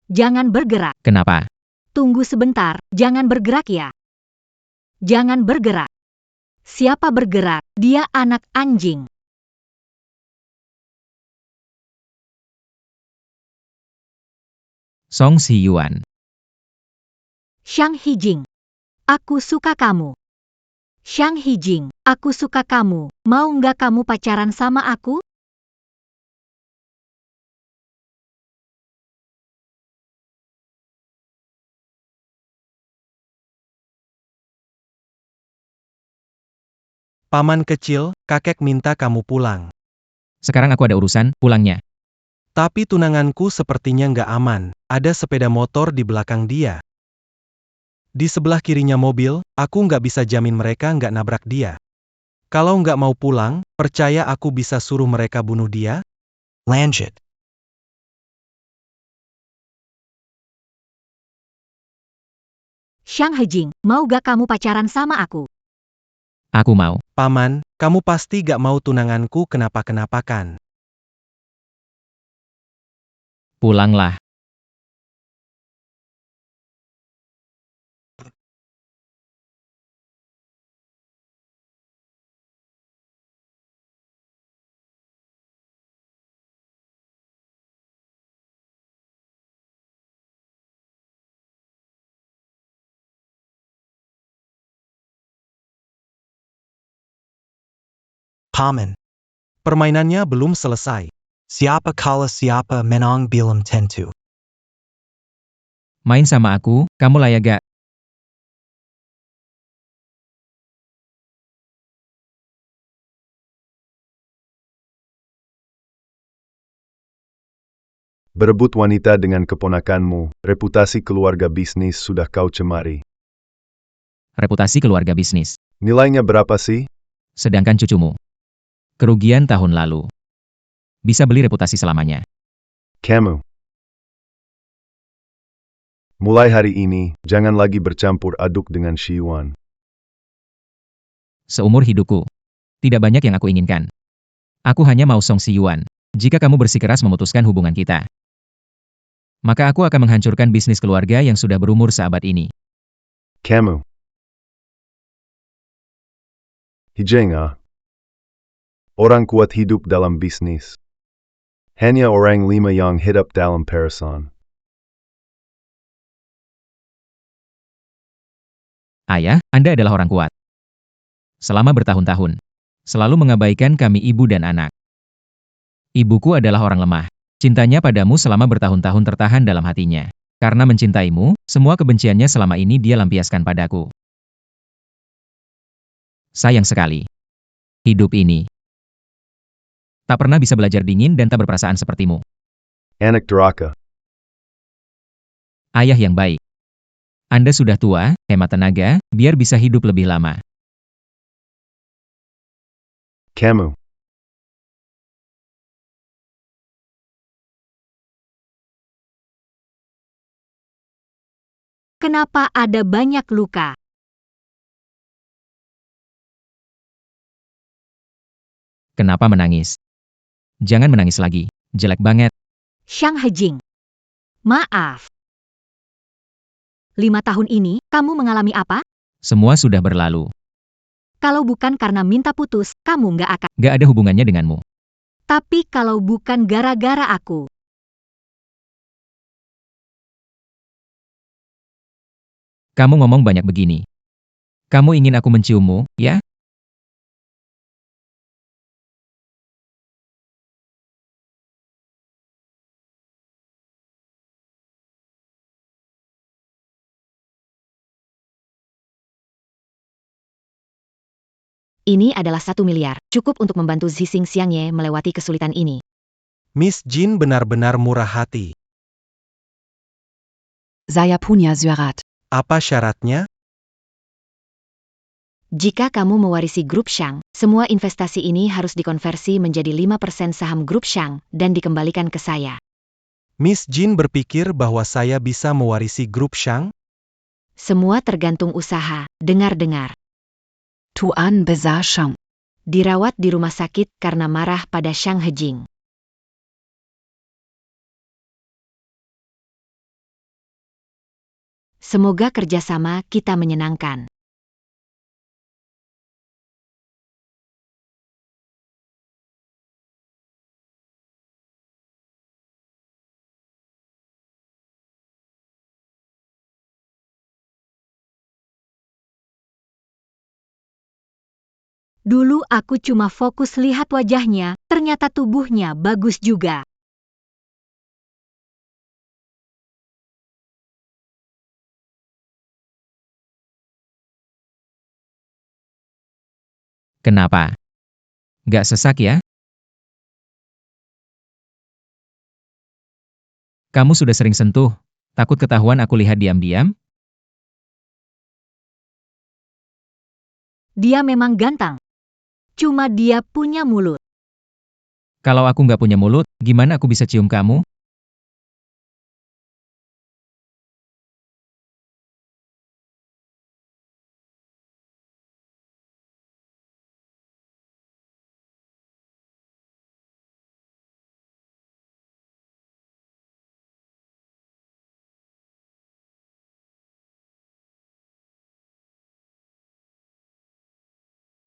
Jangan bergerak. Kenapa? Tunggu sebentar, jangan bergerak ya. Jangan bergerak. Siapa bergerak? Dia anak anjing. Song Siyuan. Shang Hijing. Aku suka kamu. Shang Hijing, aku suka kamu. Mau nggak kamu pacaran sama aku? Paman kecil, kakek minta kamu pulang. Sekarang aku ada urusan, pulangnya. Tapi tunanganku sepertinya nggak aman. Ada sepeda motor di belakang dia. Di sebelah kirinya mobil, aku nggak bisa jamin mereka nggak nabrak dia. Kalau nggak mau pulang, percaya aku bisa suruh mereka bunuh dia? Lanjut. Shang Hijing, mau gak kamu pacaran sama aku? Aku mau. Paman, kamu pasti gak mau tunanganku kenapa-kenapakan. Pulanglah. Paman. Permainannya belum selesai. Siapa kalah siapa menang belum tentu. Main sama aku, kamu layak gak? Berebut wanita dengan keponakanmu, reputasi keluarga bisnis sudah kau cemari. Reputasi keluarga bisnis. Nilainya berapa sih? Sedangkan cucumu. Kerugian tahun lalu. Bisa beli reputasi selamanya. Kamu. Mulai hari ini, jangan lagi bercampur aduk dengan Siyuan. Seumur hidupku. Tidak banyak yang aku inginkan. Aku hanya mau Song Siyuan. Jika kamu bersikeras memutuskan hubungan kita, maka aku akan menghancurkan bisnis keluarga yang sudah berumur seabad ini. Kamu. Hijing ah. Orang kuat hidup dalam bisnis. Hanya orang lima yang hidup dalam perusahaan. Ayah, Anda adalah orang kuat. Selama bertahun-tahun. Selalu mengabaikan kami ibu dan anak. Ibuku adalah orang lemah. Cintanya padamu selama bertahun-tahun tertahan dalam hatinya. Karena mencintaimu, semua kebenciannya selama ini dia lampiaskan padaku. Sayang sekali. Hidup ini tak pernah bisa belajar dingin dan tak berperasaan sepertimu. Anak duraka. Ayah yang baik. Anda sudah tua, hemat tenaga, biar bisa hidup lebih lama. Kamu. Kenapa ada banyak luka? Kenapa menangis? Jangan menangis lagi. Jelek banget. Xiang Hejing. Maaf. 5 tahun ini, kamu mengalami apa? Semua sudah berlalu. Kalau bukan karena minta putus, kamu nggak akan. Gak ada hubungannya denganmu. Tapi kalau bukan gara-gara aku. Kamu ngomong banyak begini. Kamu ingin aku menciummu, ya? Ini adalah 1 miliar, cukup untuk membantu Zixing Xiangye melewati kesulitan ini. Miss Jin benar-benar murah hati. Saya punya syarat. Apa syaratnya? Jika kamu mewarisi grup Shang, semua investasi ini harus dikonversi menjadi 5% saham grup Shang dan dikembalikan ke saya. Miss Jin berpikir bahwa saya bisa mewarisi grup Shang? Semua tergantung usaha, dengar-dengar. Tuan Besar Shang. Dirawat di rumah sakit karena marah pada Xiang Hejing. Semoga kerjasama kita menyenangkan. Dulu aku cuma fokus lihat wajahnya, ternyata tubuhnya bagus juga. Kenapa? Gak sesak ya? Kamu sudah sering sentuh. Takut ketahuan aku lihat diam-diam? Dia memang ganteng. Cuma dia punya mulut. Kalau aku nggak punya mulut, gimana aku bisa cium kamu?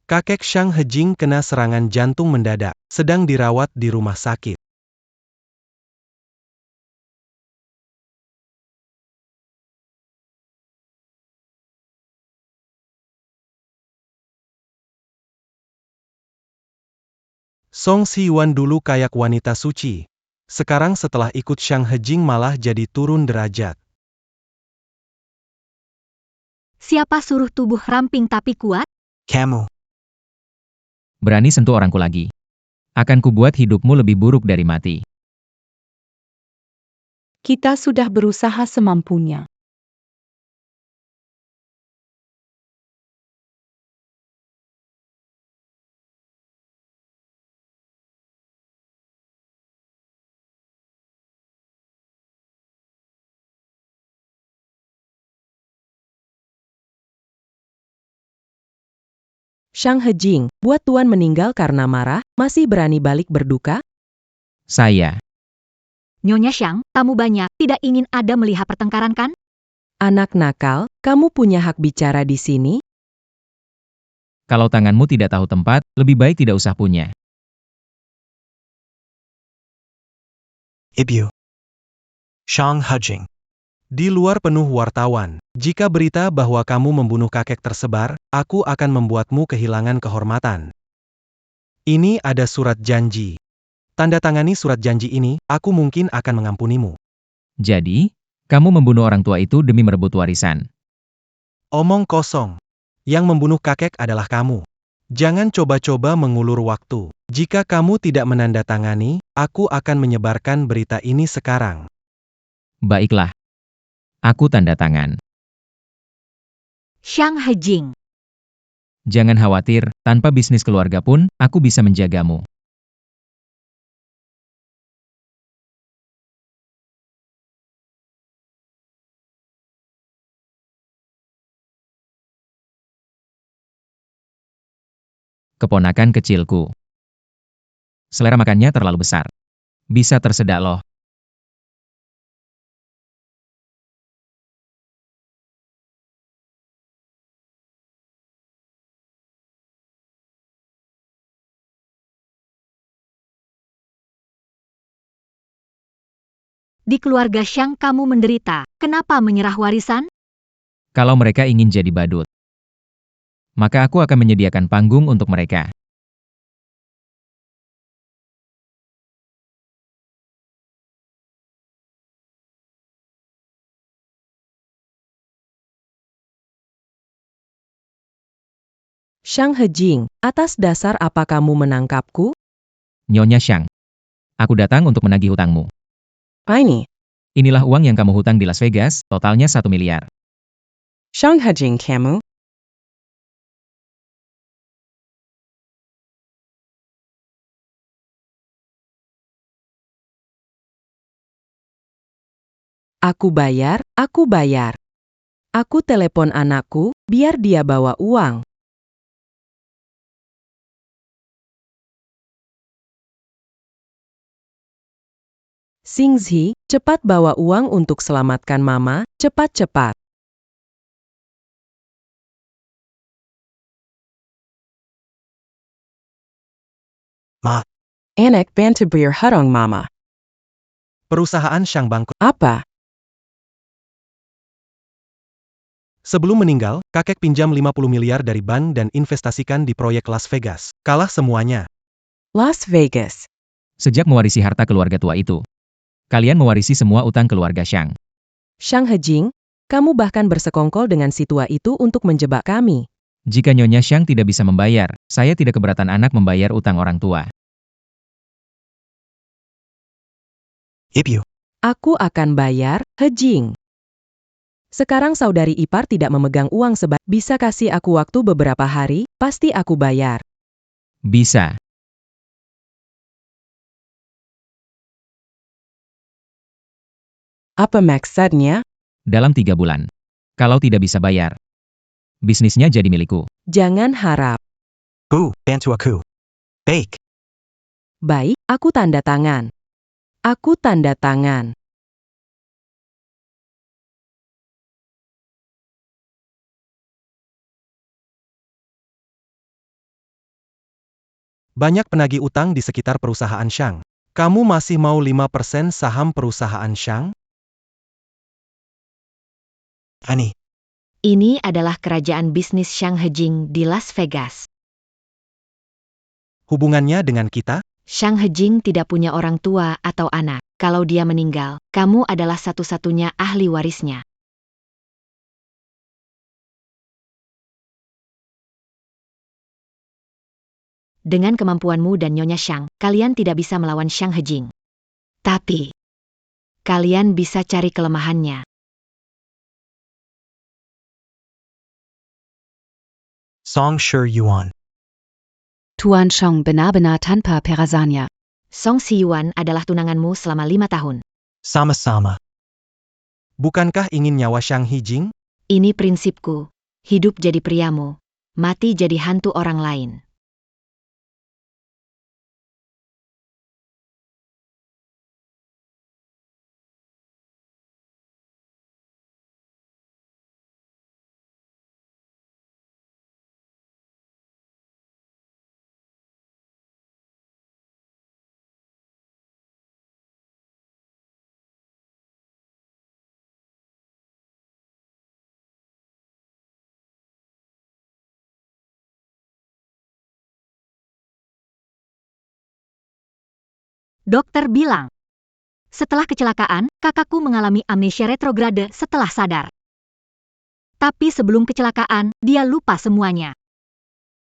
Kakek Xiang Hejing kena serangan jantung mendadak, sedang dirawat di rumah sakit. Song Siwan dulu kayak wanita suci. Sekarang setelah ikut Xiang Hejing malah jadi turun derajat. Siapa suruh tubuh ramping tapi kuat? Kamu. Berani sentuh orangku lagi. Akan kubuat hidupmu lebih buruk dari mati. Kita sudah berusaha semampunya. Xiang Hejing, buat Tuan meninggal karena marah, masih berani balik berduka? Saya. Nyonya Xiang, tamu banyak, tidak ingin ada melihat pertengkaran kan? Anak nakal, kamu punya hak bicara di sini? Kalau tanganmu tidak tahu tempat, lebih baik tidak usah punya. Ibu. Xiang Hejing. Di luar penuh wartawan. Jika berita bahwa kamu membunuh kakek tersebar, aku akan membuatmu kehilangan kehormatan. Ini ada surat janji. Tanda tangani surat janji ini, aku mungkin akan mengampunimu. Jadi, kamu membunuh orang tua itu demi merebut warisan. Omong kosong. Yang membunuh kakek adalah kamu. Jangan coba-coba mengulur waktu. Jika kamu tidak menandatangani, aku akan menyebarkan berita ini sekarang. Baiklah. Aku tanda tangan. Xiang Hejing. Jangan khawatir, tanpa bisnis keluarga pun, aku bisa menjagamu. Keponakan kecilku. Selera makannya terlalu besar. Bisa tersedak loh. Di keluarga Xiang kamu menderita. Kenapa menyerah warisan? Kalau mereka ingin jadi badut, maka aku akan menyediakan panggung untuk mereka. Shang Hejing, atas dasar apa kamu menangkapku? Nyonya Xiang, aku datang untuk menagih hutangmu. Ini, Inilah uang yang kamu hutang di Las Vegas, totalnya 1 miliar. Shang Hejing kamu? Aku bayar, aku bayar. Aku telepon anakku, biar dia bawa uang. Xingzi, cepat bawa uang untuk selamatkan mama, cepat-cepat. Ma. Anak bantu bayar hutang mama. Perusahaan Shang bangkrut. Apa? Sebelum meninggal, kakek pinjam 50 miliar dari bank dan investasikan di proyek Las Vegas. Kalah semuanya. Las Vegas. Sejak mewarisi harta keluarga tua itu, kalian mewarisi semua utang keluarga Xiang. Shang Hejing, kamu bahkan bersekongkol dengan si tua itu untuk menjebak kami. Jika Nyonya Xiang tidak bisa membayar, saya tidak keberatan anak membayar utang orang tua. Ibu. Aku akan bayar, Hejing. Sekarang saudari ipar tidak memegang uang sebanyak. Bisa kasih aku waktu beberapa hari, pasti aku bayar. Bisa. Apa maksudnya? Dalam 3 bulan. Kalau tidak bisa bayar, bisnisnya jadi milikku. Jangan harap. Bantu aku. Baik. Baik, aku tanda tangan. Aku tanda tangan. Banyak penagih utang di sekitar perusahaan Shang. Kamu masih mau 5% saham perusahaan Shang? Ani. Ini adalah kerajaan bisnis Shang Hejing di Las Vegas. Hubungannya dengan kita? Shang Hejing tidak punya orang tua atau anak. Kalau dia meninggal, kamu adalah satu-satunya ahli warisnya. Dengan kemampuanmu dan Nyonya Shang, kalian tidak bisa melawan Shang Hejing. Tapi, kalian bisa cari kelemahannya. Song Shi Yuan. Tuan Shang benar-benar tanpa perasanya. Song Si Yuan adalah tunanganmu selama 5 tahun. Sama-sama. Bukankah ingin nyawa Shang Hejing? Ini prinsipku. Hidup jadi priamu, mati jadi hantu orang lain. Dokter bilang, setelah kecelakaan, kakakku mengalami amnesia retrograde setelah sadar. Tapi sebelum kecelakaan, dia lupa semuanya.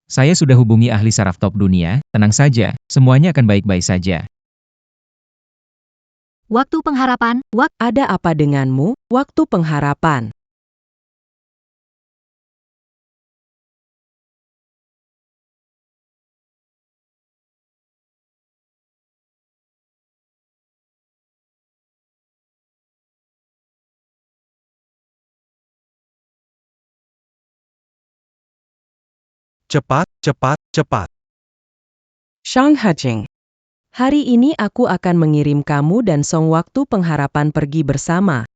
Saya sudah hubungi ahli saraf top dunia, tenang saja, semuanya akan baik-baik saja. Waktu pengharapan, Ada apa denganmu, waktu pengharapan? Cepat, cepat, cepat. Shang Hajing. Hari ini aku akan mengirim kamu dan Song waktu pengharapan pergi bersama.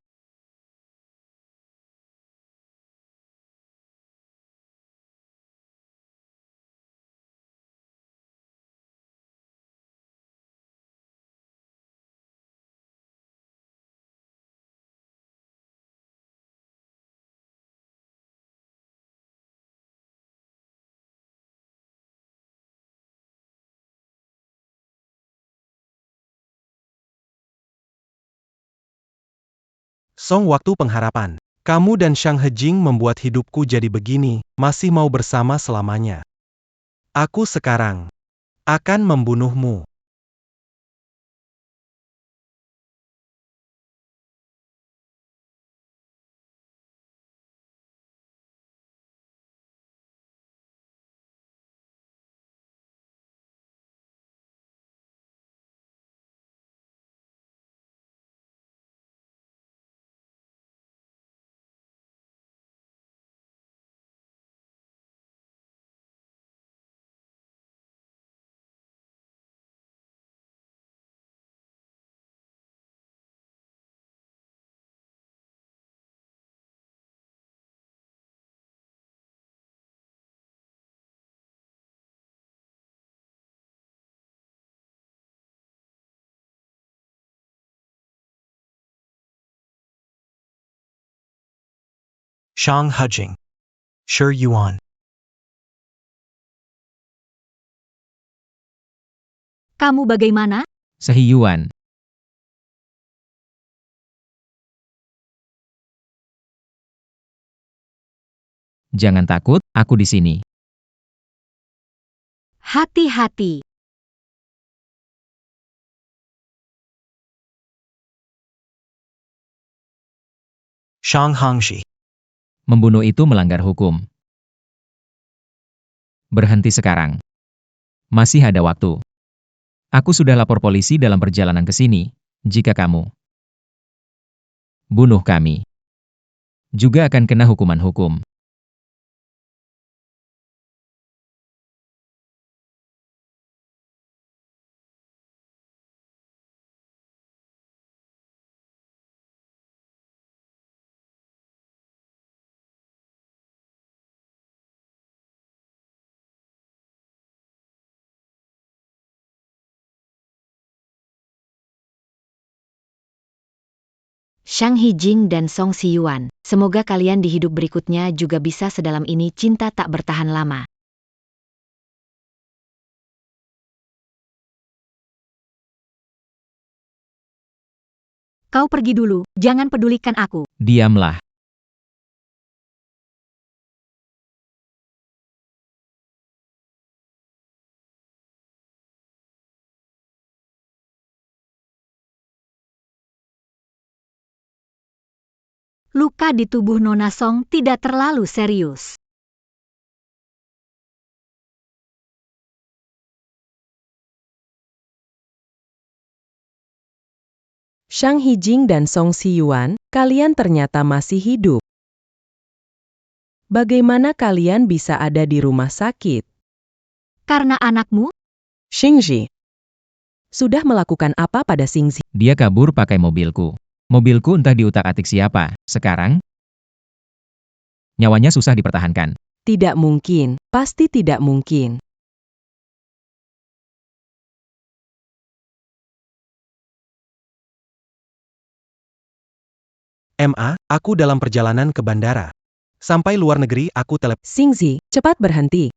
Song waktu pengharapan. Kamu dan Shang Hejing membuat hidupku jadi begini, masih mau bersama selamanya. Aku sekarang akan membunuhmu. Shang Hujing. Shi Yuan. Kamu bagaimana? Sehiyuan. Jangan takut, aku di sini. Hati-hati. Shang Hangshi. Membunuh itu melanggar hukum. Berhenti sekarang. Masih ada waktu. Aku sudah lapor polisi dalam perjalanan ke sini. Jika kamu bunuh kami, juga akan kena hukuman hukum. Shang Hijing dan Song Siyuan, semoga kalian di hidup berikutnya juga bisa sedalam ini cinta tak bertahan lama. Kau pergi dulu, jangan pedulikan aku. Diamlah. Luka di tubuh Nona Song tidak terlalu serius. Shang Hijing dan Song Siyuan, kalian ternyata masih hidup. Bagaimana kalian bisa ada di rumah sakit? Karena anakmu? Xingji. Sudah melakukan apa pada Xingji? Dia kabur pakai mobilku. Mobilku entah diutak-atik siapa. Sekarang, nyawanya susah dipertahankan. Tidak mungkin, pasti tidak mungkin. Aku dalam perjalanan ke bandara. Sampai luar negeri aku Xingji, cepat berhenti.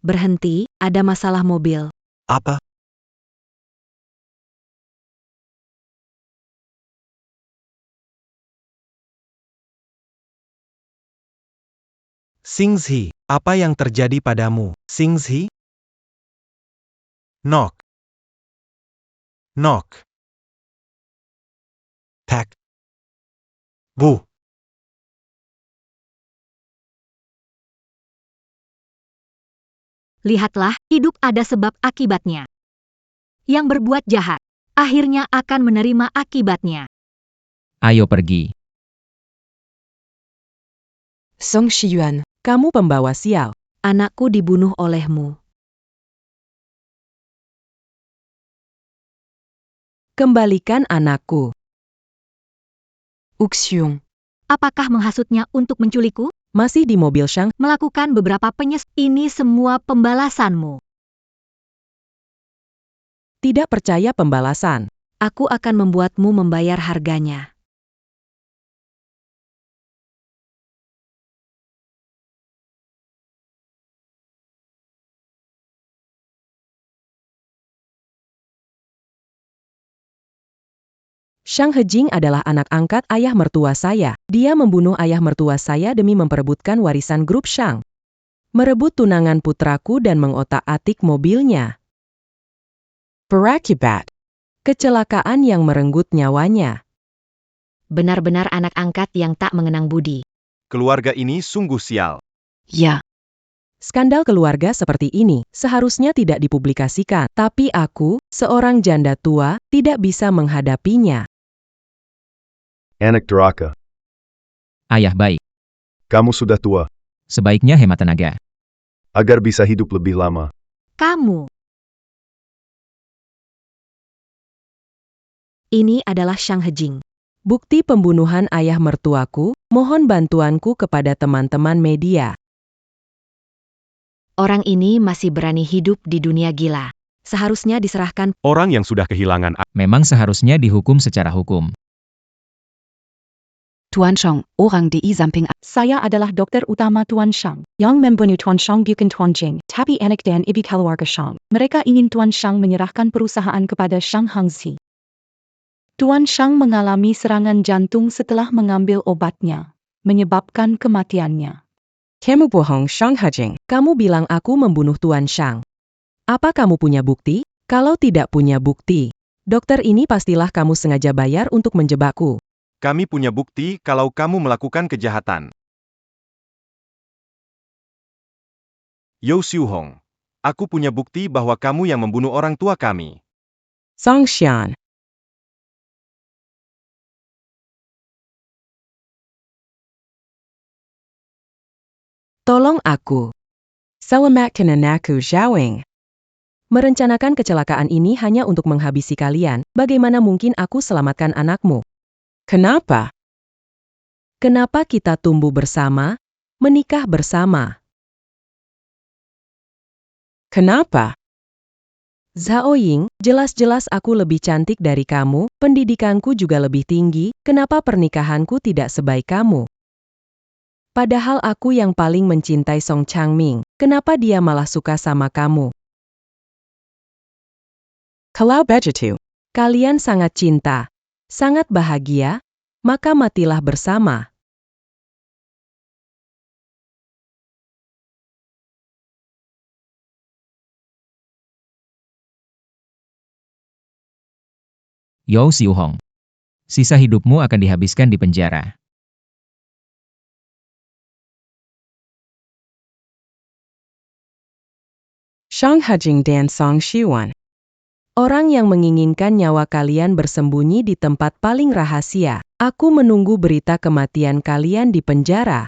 Berhenti, ada masalah mobil. Apa? Xingzi, apa yang terjadi padamu, Xingzi? Knock. Knock. Pack. Bu. Lihatlah, hidup ada sebab akibatnya. Yang berbuat jahat, akhirnya akan menerima akibatnya. Ayo pergi. Song Siyuan, kamu pembawa sial. Anakku dibunuh olehmu. Kembalikan anakku. Uxiong. Apakah menghasutnya untuk menculikku? Masih di mobil Shang, Melakukan beberapa Ini semua pembalasanmu. tidak percaya pembalasan. Aku akan membuatmu membayar harganya. Shang Hejing adalah anak angkat ayah mertua saya. Dia membunuh ayah mertua saya demi memperebutkan warisan grup Shang. Merebut tunangan putraku dan mengotak-atik mobilnya. Berakibat kecelakaan yang merenggut nyawanya. Benar-benar anak angkat yang tak mengenang budi. Keluarga ini sungguh sial. Ja. Skandal keluarga seperti ini seharusnya tidak dipublikasikan, tapi aku, seorang janda tua, tidak bisa menghadapinya. Anak Duraka, Ayah baik. kamu sudah tua. Sebaiknya hemat tenaga. Agar bisa hidup lebih lama. Kamu. Ini adalah Shang Hejing. Bukti pembunuhan ayah mertuaku, mohon bantuanku kepada teman-teman media. Orang ini masih berani hidup di dunia gila. Seharusnya diserahkan. Orang yang sudah kehilangan Memang seharusnya dihukum secara hukum. Tuan Shang, orang di Samping. Saya adalah dokter utama Tuan Shang, yang membunuh Tuan Shang bukan Tuan Jing, tapi anak dan ibu keluarga Shang. Mereka ingin Tuan Shang menyerahkan perusahaan kepada Shang Hangxi. Tuan Shang mengalami serangan jantung setelah mengambil obatnya, menyebabkan kematiannya. Kamu bohong, Shang Hejing. Kamu bilang aku membunuh Tuan Shang. Apa kamu punya bukti? Kalau tidak punya bukti, dokter ini pastilah kamu sengaja bayar untuk menjebakku. Kami punya bukti kalau kamu melakukan kejahatan. Yo Siu Hong. Aku punya bukti bahwa kamu yang membunuh orang tua kami. Song Xian. Tolong aku. Selamatkan anakku, Zhaoing. Merencanakan kecelakaan ini hanya untuk menghabisi kalian. Bagaimana mungkin aku selamatkan anakmu? Kenapa? Kenapa kita tumbuh bersama, menikah bersama? Kenapa? Zhao Ying, jelas-jelas aku lebih cantik dari kamu, pendidikanku juga lebih tinggi, kenapa pernikahanku tidak sebaik kamu? Padahal aku yang paling mencintai Song Changming, kenapa dia malah suka sama kamu? Kalau begitu, kalian sangat cinta, sangat bahagia, maka matilah bersama. Yo Siu Hong. Sisa hidupmu akan dihabiskan di penjara. Shang Hejing dan Song Xiuan. Orang yang menginginkan nyawa kalian bersembunyi di tempat paling rahasia. Aku menunggu berita kematian kalian di penjara.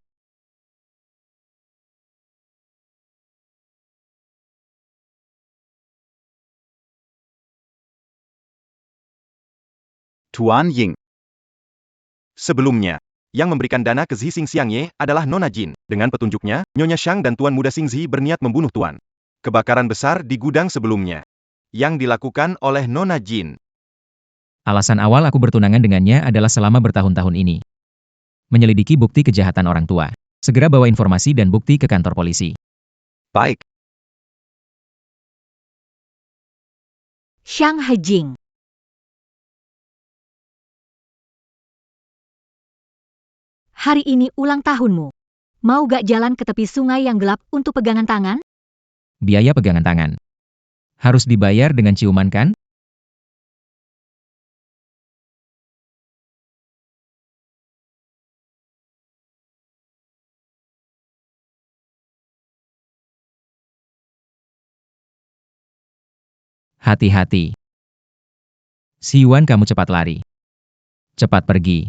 Tuan Ying. Sebelumnya, yang memberikan dana ke Zhi Xingxiangye adalah Nona Jin. Dengan petunjuknya, Nyonya Shang dan Tuan Muda Xingzi berniat membunuh Tuan. Kebakaran besar di gudang sebelumnya. Yang dilakukan oleh Nona Jin. Alasan awal aku bertunangan dengannya adalah selama bertahun-tahun ini. Menyelidiki bukti kejahatan orang tua. Segera bawa informasi dan bukti ke kantor polisi. Baik. Shang Hejing. Hari ini ulang tahunmu. Mau gak jalan ke tepi sungai yang gelap untuk pegangan tangan? Biaya pegangan tangan. Harus dibayar dengan ciuman kan? Hati-hati. Siwan, kamu cepat lari. Cepat pergi.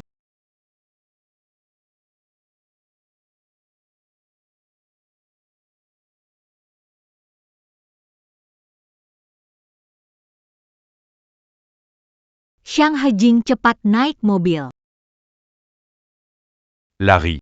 Xiang Hejing cepat naik mobil. Lari.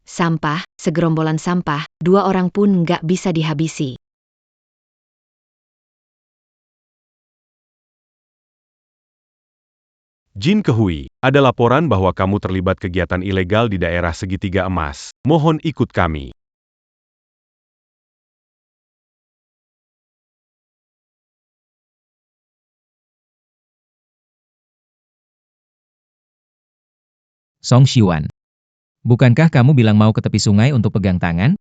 Sampah, segerombolan sampah, 2 orang pun nggak bisa dihabisi. Jin Kehui, ada laporan bahwa kamu terlibat kegiatan ilegal di daerah segitiga emas. Mohon ikut kami. Song Shiwan. Bukankah kamu bilang mau ke tepi sungai untuk pegang tangan?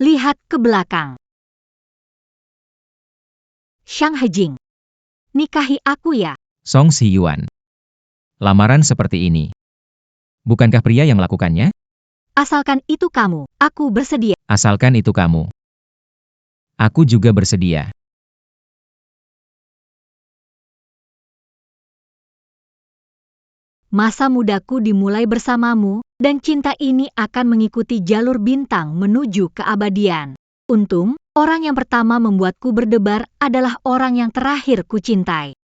Lihat ke belakang. Xiang Hejing. Nikahi aku ya. Song Shiyuan. Lamaran seperti ini. Bukankah pria yang melakukannya? Asalkan itu kamu, aku bersedia. Asalkan itu kamu. Aku juga bersedia. Masa mudaku dimulai bersamamu, dan cinta ini akan mengikuti jalur bintang menuju keabadian. Untung, orang yang pertama membuatku berdebar adalah orang yang terakhir kucintai.